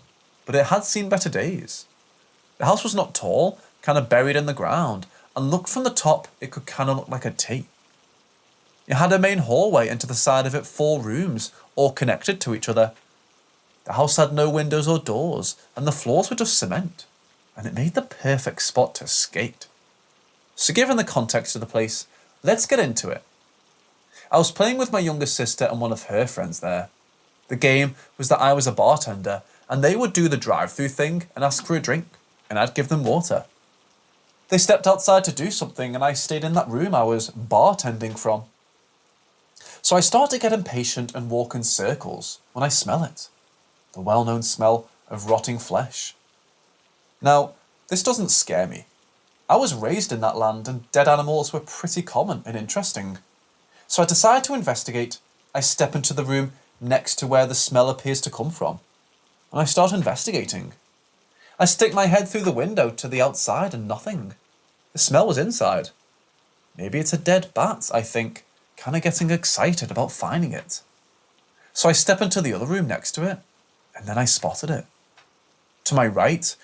but it had seen better days. The house was not tall, kind of buried in the ground, and looked from the top, it could kind of look like a T. It had a main hallway, and to the side of it 4 rooms, all connected to each other. The house had no windows or doors, and the floors were just cement, and it made the perfect spot to skate. So given the context of the place, let's get into it. I was playing with my younger sister and one of her friends there. The game was that I was a bartender, and they would do the drive-through thing and ask for a drink, and I'd give them water. They stepped outside to do something, and I stayed in that room I was bartending from. So I start to get impatient and walk in circles when I smell it. The well-known smell of rotting flesh. Now, this doesn't scare me. I was raised in that land, and dead animals were pretty common and interesting. So I decide to investigate. I step into the room next to where the smell appears to come from, and I start investigating. I stick my head through the window to the outside and nothing. The smell was inside. Maybe it's a dead bat, I think, kind of getting excited about finding it. So I step into the other room next to it, and then I spotted it. To my right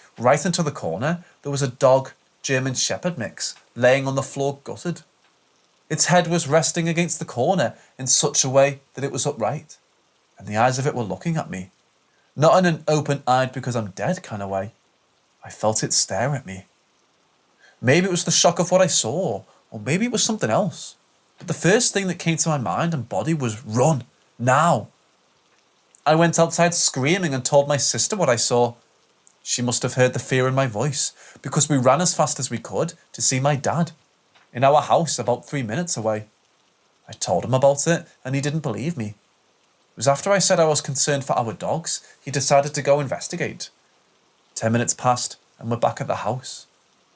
into the corner, there was a dog German Shepherd mix laying on the floor gutted. Its head was resting against the corner in such a way that it was upright, and the eyes of it were looking at me. Not in an open-eyed because I'm dead kind of way. I felt it stare at me. Maybe it was the shock of what I saw, or maybe it was something else. But the first thing that came to my mind and body was run, now. I went outside screaming and told my sister what I saw. She must have heard the fear in my voice, because we ran as fast as we could to see my dad, in our house about 3 minutes away. I told him about it, and he didn't believe me. It was after I said I was concerned for our dogs, he decided to go investigate. 10 minutes passed, and we're back at the house.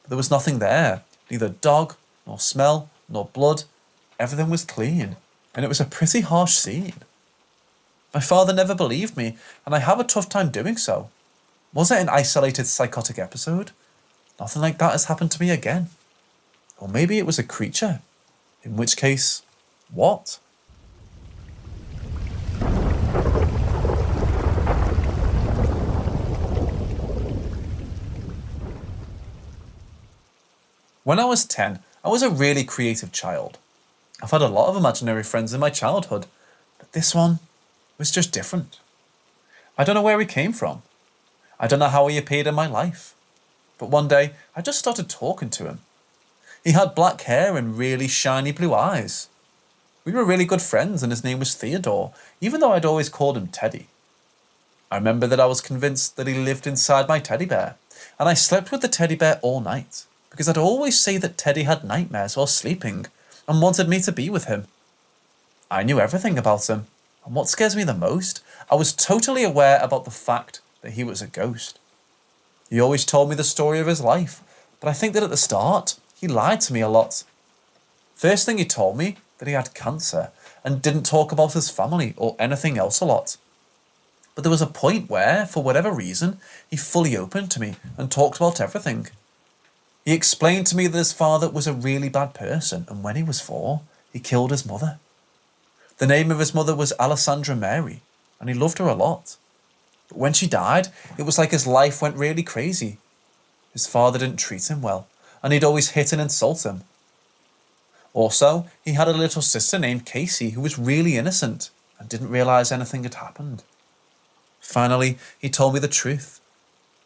But there was nothing there, neither dog, nor smell, nor blood. Everything was clean, and it was a pretty harsh scene. My father never believed me, and I have a tough time doing so. Was it an isolated psychotic episode? Nothing like that has happened to me again. Or maybe it was a creature. In which case, what? When I was 10, I was a really creative child. I've had a lot of imaginary friends in my childhood, but this one was just different. I don't know where he came from. I don't know how he appeared in my life. But one day, I just started talking to him. He had black hair and really shiny blue eyes. We were really good friends, and his name was Theodore, even though I'd always called him Teddy. I remember that I was convinced that he lived inside my teddy bear, and I slept with the teddy bear all night, because I'd always say that Teddy had nightmares while sleeping, and wanted me to be with him. I knew everything about him, and what scares me the most, I was totally aware about the fact that he was a ghost. He always told me the story of his life, but I think that at the start, he lied to me a lot. First thing he told me that he had cancer, and didn't talk about his family or anything else a lot. But there was a point where, for whatever reason, he fully opened to me and talked about everything. He explained to me that his father was a really bad person, and when he was 4, he killed his mother. The name of his mother was Alessandra Mary, and he loved her a lot. But when she died, it was like his life went really crazy. His father didn't treat him well, and he'd always hit and insult him. Also, he had a little sister named Casey who was really innocent and didn't realise anything had happened. Finally, he told me the truth.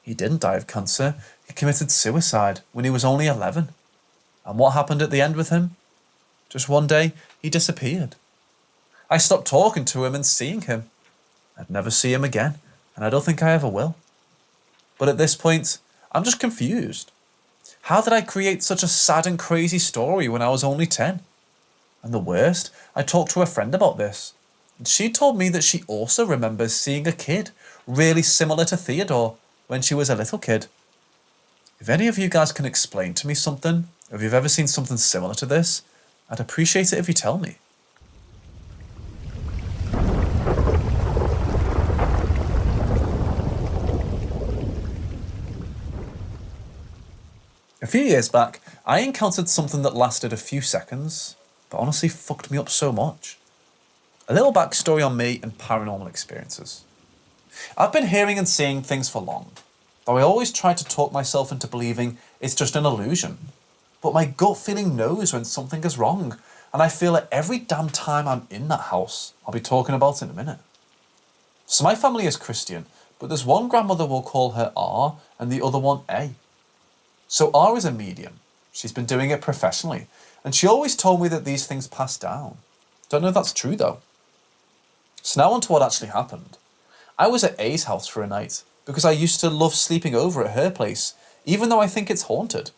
He didn't die of cancer. He committed suicide when he was only 11. And what happened at the end with him? Just one day, he disappeared. I stopped talking to him and seeing him. I'd never see him again, and I don't think I ever will. But at this point, I'm just confused. How did I create such a sad and crazy story when I was only 10? And the worst, I talked to a friend about this, She told me that she also remembers seeing a kid really similar to Theodore when she was a little kid. If any of you guys can explain to me something, or if you've ever seen something similar to this, I'd appreciate it if you tell me. A few years back, I encountered something that lasted a few seconds, but honestly fucked me up so much. A little backstory on me and paranormal experiences. I've been hearing and seeing things for long, though I always try to talk myself into believing it's just an illusion. But my gut feeling knows when something is wrong, and I feel it every damn time I'm in that house. I'll be talking about it in a minute. So my family is Christian, but there's one grandmother we'll call her R and the other one A. So R is a medium. She's been doing it professionally, and she always told me that these things pass down. Don't know if that's true though. So now on to what actually happened. I was at A's house for a night, because I used to love sleeping over at her place, even though I think it's haunted.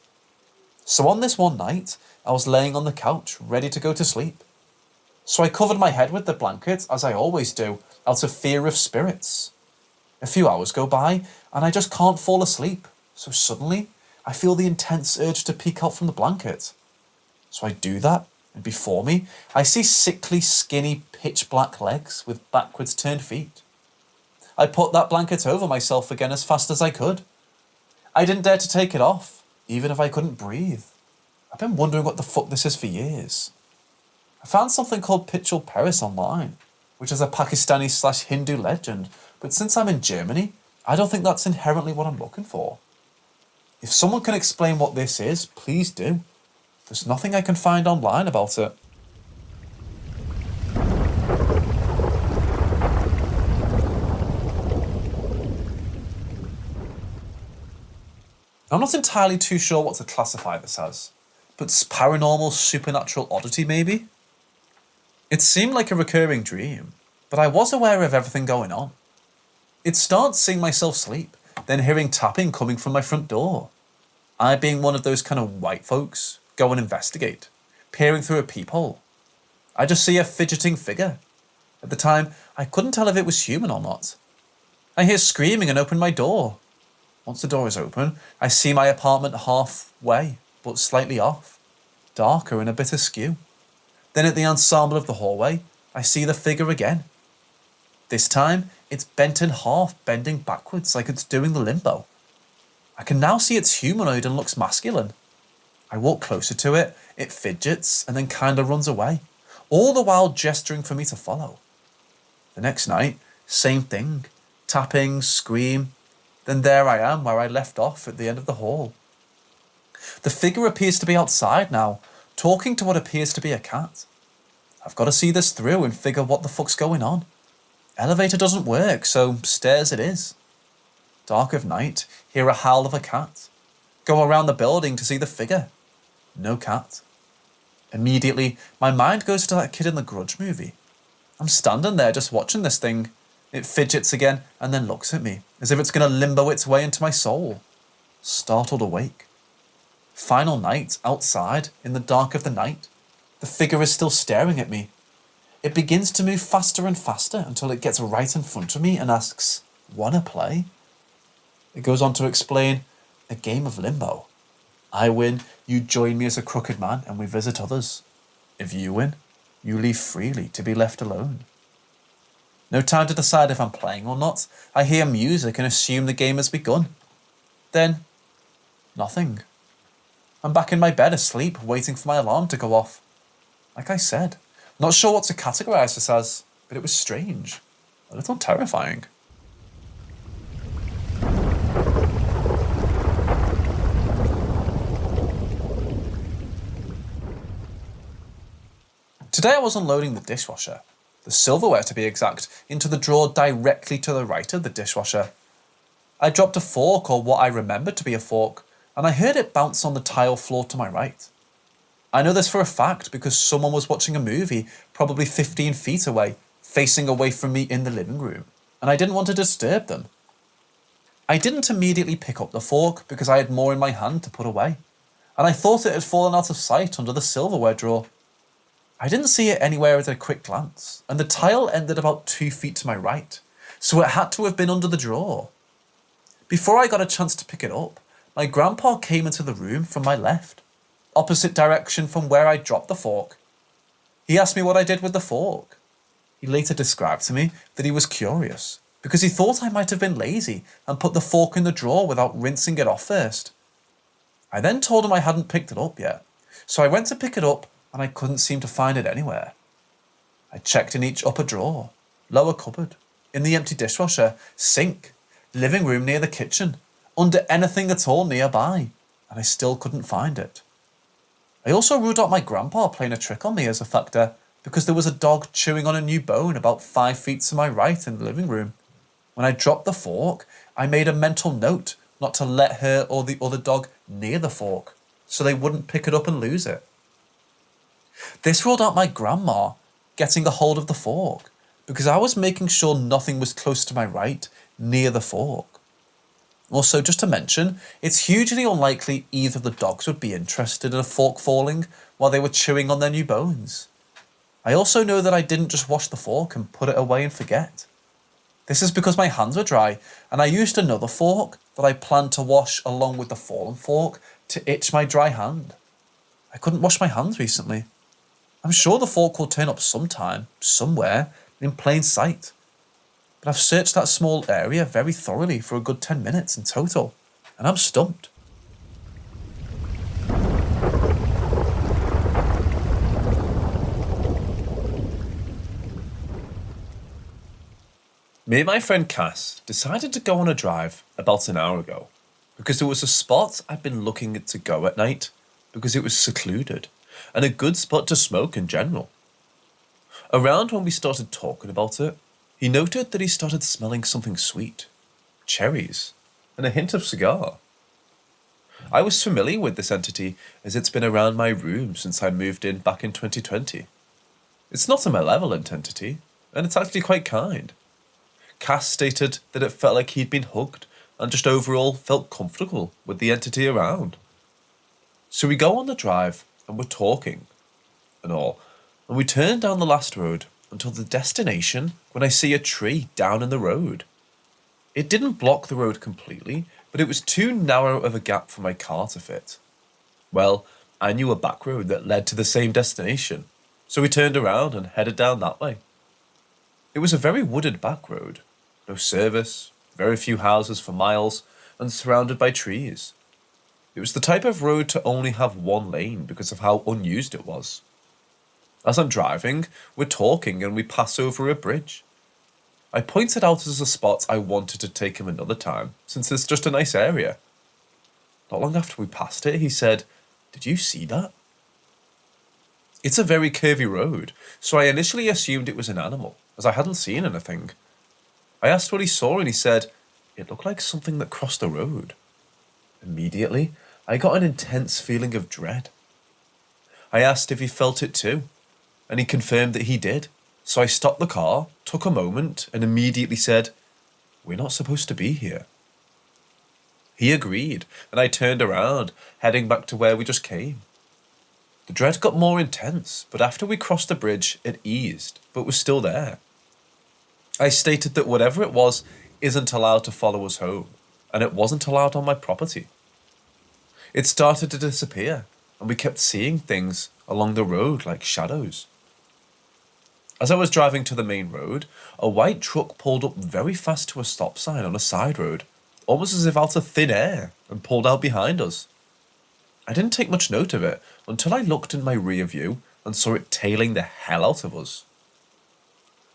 So on this one night, I was laying on the couch, ready to go to sleep. So I covered my head with the blanket, as I always do, out of fear of spirits. A few hours go by, and I just can't fall asleep, so suddenly, I feel the intense urge to peek out from the blanket. So I do that, and before me, I see sickly, skinny, pitch-black legs with backwards turned feet. I put that blanket over myself again as fast as I could. I didn't dare to take it off, even if I couldn't breathe. I've been wondering what the fuck this is for years. I found something called Pitchul Peris online, which is a Pakistani/Hindu legend, but since I'm in Germany, I don't think that's inherently what I'm looking for. If someone can explain what this is, please do. There's nothing I can find online about it. I'm not entirely too sure what to classify this as, but paranormal supernatural oddity maybe? It seemed like a recurring dream, but I was aware of everything going on. It starts seeing myself sleep, then hearing tapping coming from my front door. I, being one of those kind of white folks, go and investigate, peering through a peephole. I just see a fidgeting figure. At the time, I couldn't tell if it was human or not. I hear screaming and open my door. Once the door is open, I see my apartment halfway, but slightly off, darker and a bit askew. Then at the ensemble of the hallway, I see the figure again. This time, it's bent in half, bending backwards like it's doing the limbo. I can now see it's humanoid and looks masculine. I walk closer to it, it fidgets and then kinda runs away, all the while gesturing for me to follow. The next night, same thing, tapping, scream, then there I am where I left off at the end of the hall. The figure appears to be outside now, talking to what appears to be a cat. I've got to see this through and figure what the fuck's going on. Elevator doesn't work, so stairs it is. Dark of night, hear a howl of a cat. Go around the building to see the figure. No cat. Immediately, my mind goes to that kid in the Grudge movie. I'm standing there just watching this thing. It fidgets again and then looks at me, as if it's going to limbo its way into my soul. Startled awake. Final night, outside, in the dark of the night. The figure is still staring at me. It begins to move faster and faster until it gets right in front of me and asks, "Wanna play?" It goes on to explain, a game of limbo. I win, you join me as a crooked man and we visit others. If you win, you leave freely to be left alone. No time to decide if I'm playing or not. I hear music and assume the game has begun. Then, nothing. I'm back in my bed asleep, waiting for my alarm to go off. Like I said, not sure what to categorise this as, but it was strange. A little terrifying. Today I was unloading the dishwasher, the silverware to be exact, into the drawer directly to the right of the dishwasher. I dropped a fork, or what I remembered to be a fork, and I heard it bounce on the tile floor to my right. I know this for a fact because someone was watching a movie probably 15 feet away, facing away from me in the living room, and I didn't want to disturb them. I didn't immediately pick up the fork because I had more in my hand to put away, and I thought it had fallen out of sight under the silverware drawer. I didn't see it anywhere at a quick glance, and the tile ended about 2 feet to my right, so it had to have been under the drawer. Before I got a chance to pick it up, my grandpa came into the room from my left, opposite direction from where I dropped the fork. He asked me what I did with the fork. He later described to me that he was curious, because he thought I might have been lazy and put the fork in the drawer without rinsing it off first. I then told him I hadn't picked it up yet, so I went to pick it up and I couldn't seem to find it anywhere. I checked in each upper drawer, lower cupboard, in the empty dishwasher, sink, living room near the kitchen, under anything at all nearby, and I still couldn't find it. I also ruled out my grandpa playing a trick on me as a factor, because there was a dog chewing on a new bone about 5 feet to my right in the living room. When I dropped the fork, I made a mental note not to let her or the other dog near the fork, so they wouldn't pick it up and lose it. This ruled out my grandma getting a hold of the fork, because I was making sure nothing was close to my right, near the fork. Also, just to mention, it's hugely unlikely either of the dogs would be interested in a fork falling while they were chewing on their new bones. I also know that I didn't just wash the fork and put it away and forget. This is because my hands were dry, and I used another fork that I planned to wash along with the fallen fork to itch my dry hand. I couldn't wash my hands recently. I'm sure the fork will turn up sometime, somewhere, in plain sight. But I've searched that small area very thoroughly for a good 10 minutes in total, and I'm stumped. Me and my friend Cass decided to go on a drive about an hour ago, because there was a spot I'd been looking at to go at night, because it was secluded, and a good spot to smoke in general. Around when we started talking about it, he noted that he started smelling something sweet, cherries, and a hint of cigar. I was familiar with this entity as it's been around my room since I moved in back in 2020. It's not a malevolent entity, and it's actually quite kind. Cass stated that it felt like he'd been hugged and just overall felt comfortable with the entity around. So we go on the drive and we're talking and all, and we turn down the last road until the destination when I see a tree down in the road. It didn't block the road completely, but it was too narrow of a gap for my car to fit. Well, I knew a back road that led to the same destination, so we turned around and headed down that way. It was a very wooded back road, no service, very few houses for miles, and surrounded by trees. It was the type of road to only have one lane because of how unused it was. As I'm driving, we're talking and we pass over a bridge. I pointed out as a spot I wanted to take him another time, since it's just a nice area. Not long after we passed it, he said, "Did you see that?" It's a very curvy road, so I initially assumed it was an animal, as I hadn't seen anything. I asked what he saw and he said, "It looked like something that crossed the road." Immediately, I got an intense feeling of dread. I asked if he felt it too, and he confirmed that he did. So I stopped the car, took a moment, and immediately said, "We're not supposed to be here." He agreed, and I turned around, heading back to where we just came. The dread got more intense, but after we crossed the bridge, it eased, but was still there. I stated that whatever it was isn't allowed to follow us home, and it wasn't allowed on my property. It started to disappear, and we kept seeing things along the road like shadows. As I was driving to the main road, a white truck pulled up very fast to a stop sign on a side road, almost as if out of thin air, and pulled out behind us. I didn't take much note of it until I looked in my rear view and saw it tailing the hell out of us.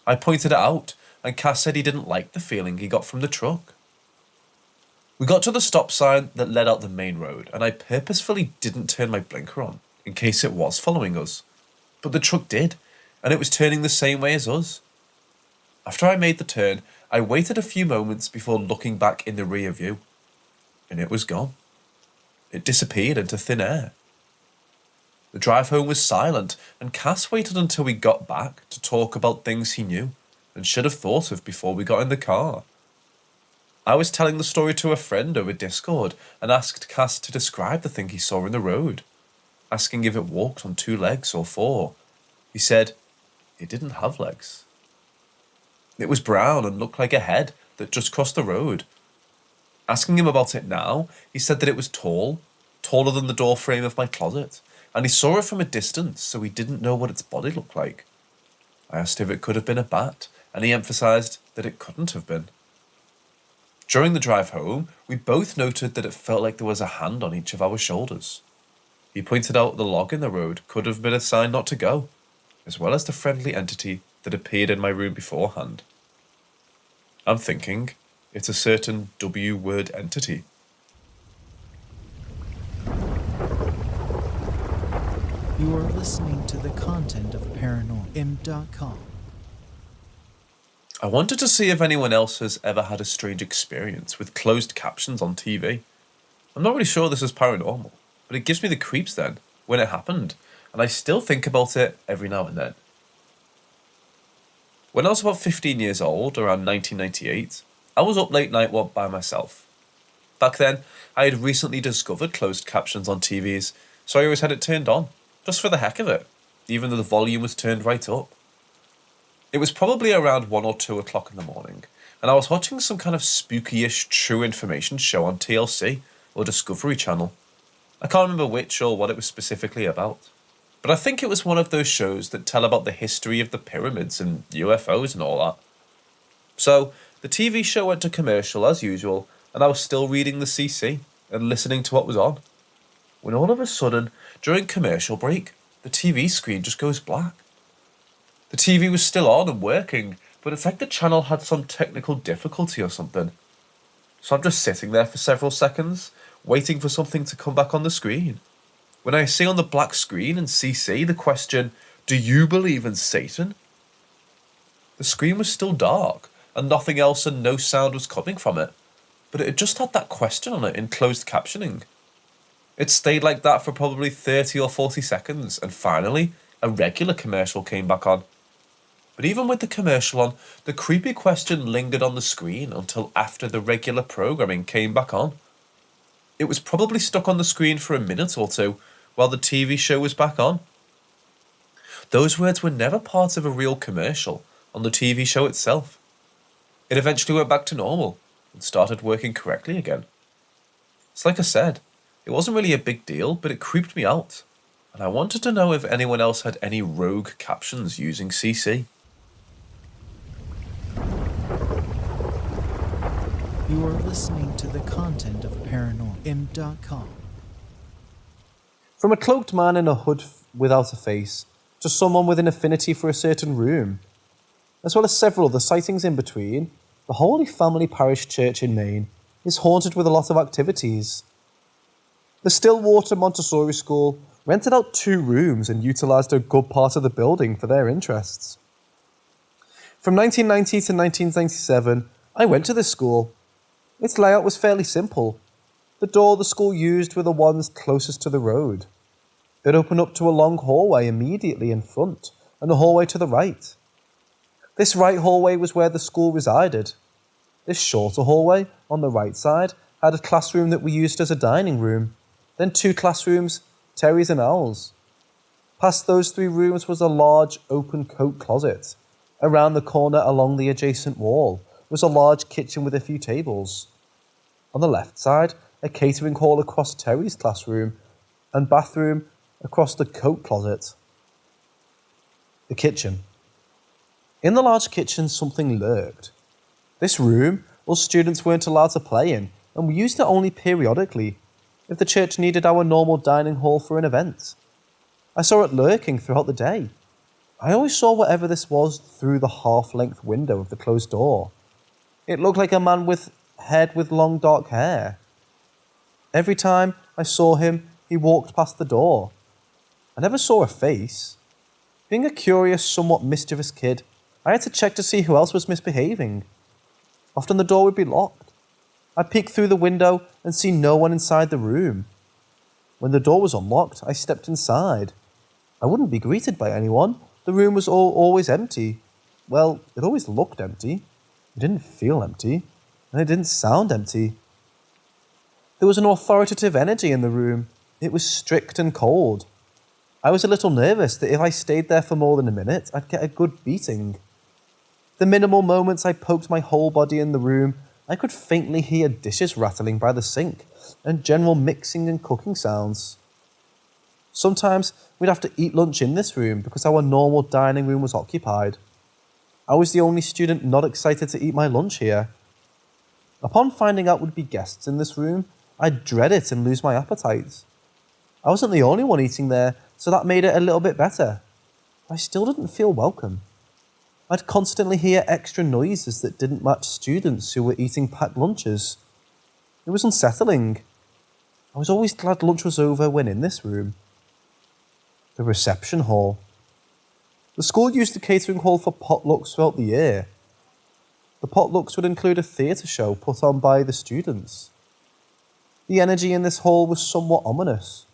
I pointed it out, and Cass said he didn't like the feeling he got from the truck. We got to the stop sign that led out the main road, and I purposefully didn't turn my blinker on, in case it was following us. But the truck did, and it was turning the same way as us. After I made the turn, I waited a few moments before looking back in the rear view, and it was gone. It disappeared into thin air. The drive home was silent, and Cass waited until we got back to talk about things he knew and should have thought of before we got in the car. I was telling the story to a friend over Discord and asked Cass to describe the thing he saw in the road, asking if it walked on 2 legs or 4. He said it didn't have legs. It was brown and looked like a head that just crossed the road. Asking him about it now, he said that it was tall, taller than the door frame of my closet, and he saw it from a distance, so he didn't know what its body looked like. I asked if it could have been a bat, and he emphasized that it couldn't have been. During the drive home, we both noted that it felt like there was a hand on each of our shoulders. He pointed out the log in the road could have been a sign not to go, as well as the friendly entity that appeared in my room beforehand. I'm thinking it's a certain W-word entity. You are listening to the content of Paranormal.com. I wanted to see if anyone else has ever had a strange experience with closed captions on TV. I'm not really sure this is paranormal, but it gives me the creeps then, when it happened, and I still think about it every now and then. When I was about 15 years old, around 1998, I was up late night by myself. Back then, I had recently discovered closed captions on TVs, so I always had it turned on, just for the heck of it, even though the volume was turned right up. It was probably around 1 or 2 o'clock in the morning, and I was watching some kind of spooky-ish true information show on TLC, or Discovery Channel. I can't remember which or what it was specifically about. But I think it was one of those shows that tell about the history of the pyramids and UFOs and all that. So, the TV show went to commercial as usual, and I was still reading the CC and listening to what was on. When all of a sudden, during commercial break, the TV screen just goes black. The TV was still on and working, but it's like the channel had some technical difficulty or something. So I'm just sitting there for several seconds, waiting for something to come back on the screen. When I see on the black screen in CC the question, "Do you believe in Satan?" The screen was still dark, and nothing else and no sound was coming from it, but it just had that question on it in closed captioning. It stayed like that for probably 30 or 40 seconds, and finally, a regular commercial came back on. But even with the commercial on, the creepy question lingered on the screen until after the regular programming came back on. It was probably stuck on the screen for a minute or two while the TV show was back on. Those words were never part of a real commercial on the TV show itself. It eventually went back to normal and started working correctly again. It's like I said, it wasn't really a big deal, but it creeped me out, and I wanted to know if anyone else had any rogue captions using CC. You are listening to the content of Paranormal.com. From a cloaked man in a hood without a face, to someone with an affinity for a certain room, as well as several other sightings in between, the Holy Family Parish Church in Maine is haunted with a lot of activities. The Stillwater Montessori School rented out 2 rooms and utilised a good part of the building for their interests. From 1990 to 1997, I went to this school. Its layout was fairly simple. The door the school used were the ones closest to the road. It opened up to a long hallway immediately in front, and a hallway to the right. This right hallway was where the school resided. This shorter hallway, on the right side, had a classroom that we used as a dining room, then 2 classrooms, Terry's and Al's. Past those 3 rooms was a large open coat closet. Around the corner along the adjacent wall was a large kitchen with a few tables. On the left side, a catering hall across Terry's classroom, and bathroom across the coat closet. The kitchen. In the large kitchen, something lurked. This room, us students weren't allowed to play in, and we used it only periodically, if the church needed our normal dining hall for an event. I saw it lurking throughout the day. I always saw whatever this was through the half-length window of the closed door. It looked like a man with head with long dark hair. Every time I saw him, he walked past the door. I never saw a face. Being a curious, somewhat mischievous kid, I had to check to see who else was misbehaving. Often the door would be locked. I'd peek through the window and see no one inside the room. When the door was unlocked, I stepped inside. I wouldn't be greeted by anyone. The room was always empty. Well, it always looked empty. It didn't feel empty, and it didn't sound empty. There was an authoritative energy in the room. It was strict and cold. I was a little nervous that if I stayed there for more than a minute, I'd get a good beating. The minimal moments I poked my whole body in the room, I could faintly hear dishes rattling by the sink and general mixing and cooking sounds. Sometimes we'd have to eat lunch in this room because our normal dining room was occupied. I was the only student not excited to eat my lunch here. Upon finding out would be guests in this room, I'd dread it and lose my appetite. I wasn't the only one eating there, so that made it a little bit better. I still didn't feel welcome. I'd constantly hear extra noises that didn't match students who were eating packed lunches. It was unsettling. I was always glad lunch was over when in this room. The reception hall. The school used the catering hall for potlucks throughout the year. The potlucks would include a theatre show put on by the students. The energy in this hall was somewhat ominous.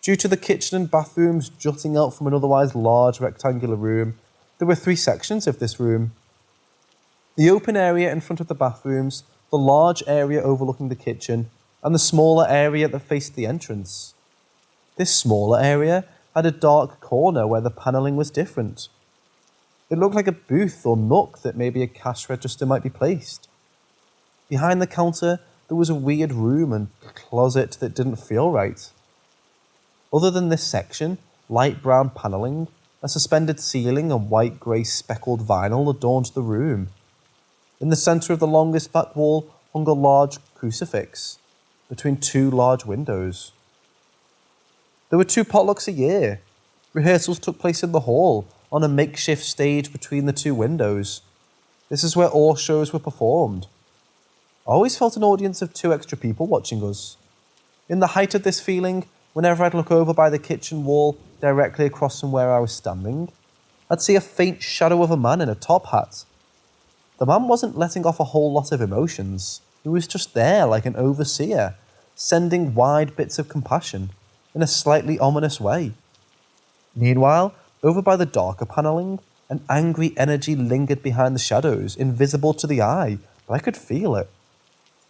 Due to the kitchen and bathrooms jutting out from an otherwise large rectangular room, there were 3 sections of this room. The open area in front of the bathrooms, the large area overlooking the kitchen, and the smaller area that faced the entrance. This smaller area had a dark corner where the panelling was different. It looked like a booth or nook that maybe a cash register might be placed. Behind the counter, there was a weird room and closet that didn't feel right. Other than this section, light brown panelling, a suspended ceiling and white-grey speckled vinyl adorned the room. In the centre of the longest back wall hung a large crucifix, between 2 large windows. There were 2 potlucks a year. Rehearsals took place in the hall, on a makeshift stage between the 2 windows. This is where all shows were performed. I always felt an audience of 2 extra people watching us. In the height of this feeling, whenever I'd look over by the kitchen wall, directly across from where I was standing, I'd see a faint shadow of a man in a top hat. The man wasn't letting off a whole lot of emotions. He was just there like an overseer, sending wide bits of compassion, in a slightly ominous way. Meanwhile, over by the darker panelling, an angry energy lingered behind the shadows, invisible to the eye, but I could feel it.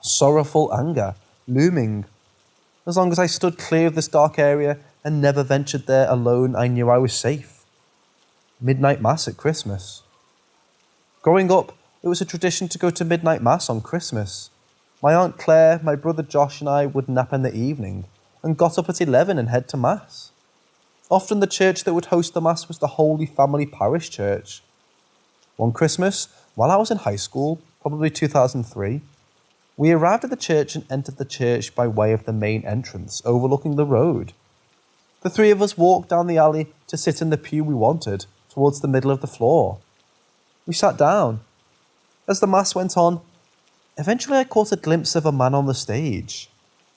Sorrowful anger, looming. As long as I stood clear of this dark area and never ventured there alone, I knew I was safe. Midnight Mass at Christmas. Growing up, it was a tradition to go to midnight Mass on Christmas. My Aunt Claire, my brother Josh and I would nap in the evening and got up at 11 and head to Mass. Often the church that would host the Mass was the Holy Family Parish Church. One Christmas, while I was in high school, probably 2003, we arrived at the church and entered the church by way of the main entrance, overlooking the road. The 3 of us walked down the alley to sit in the pew we wanted, towards the middle of the floor. We sat down. As the Mass went on, eventually I caught a glimpse of a man on the stage.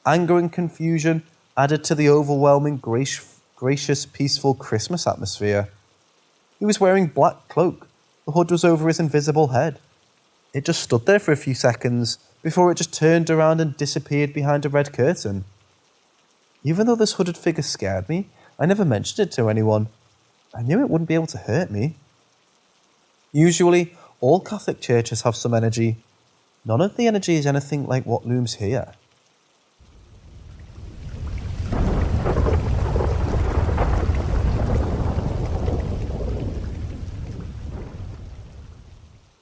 Anger and confusion added to the overwhelming gracious, peaceful Christmas atmosphere. He was wearing black cloak. The hood was over his invisible head. It just stood there for a few seconds before it just turned around and disappeared behind a red curtain. Even though this hooded figure scared me, I never mentioned it to anyone. I knew it wouldn't be able to hurt me. Usually, all Catholic churches have some energy. None of the energy is anything like what looms here.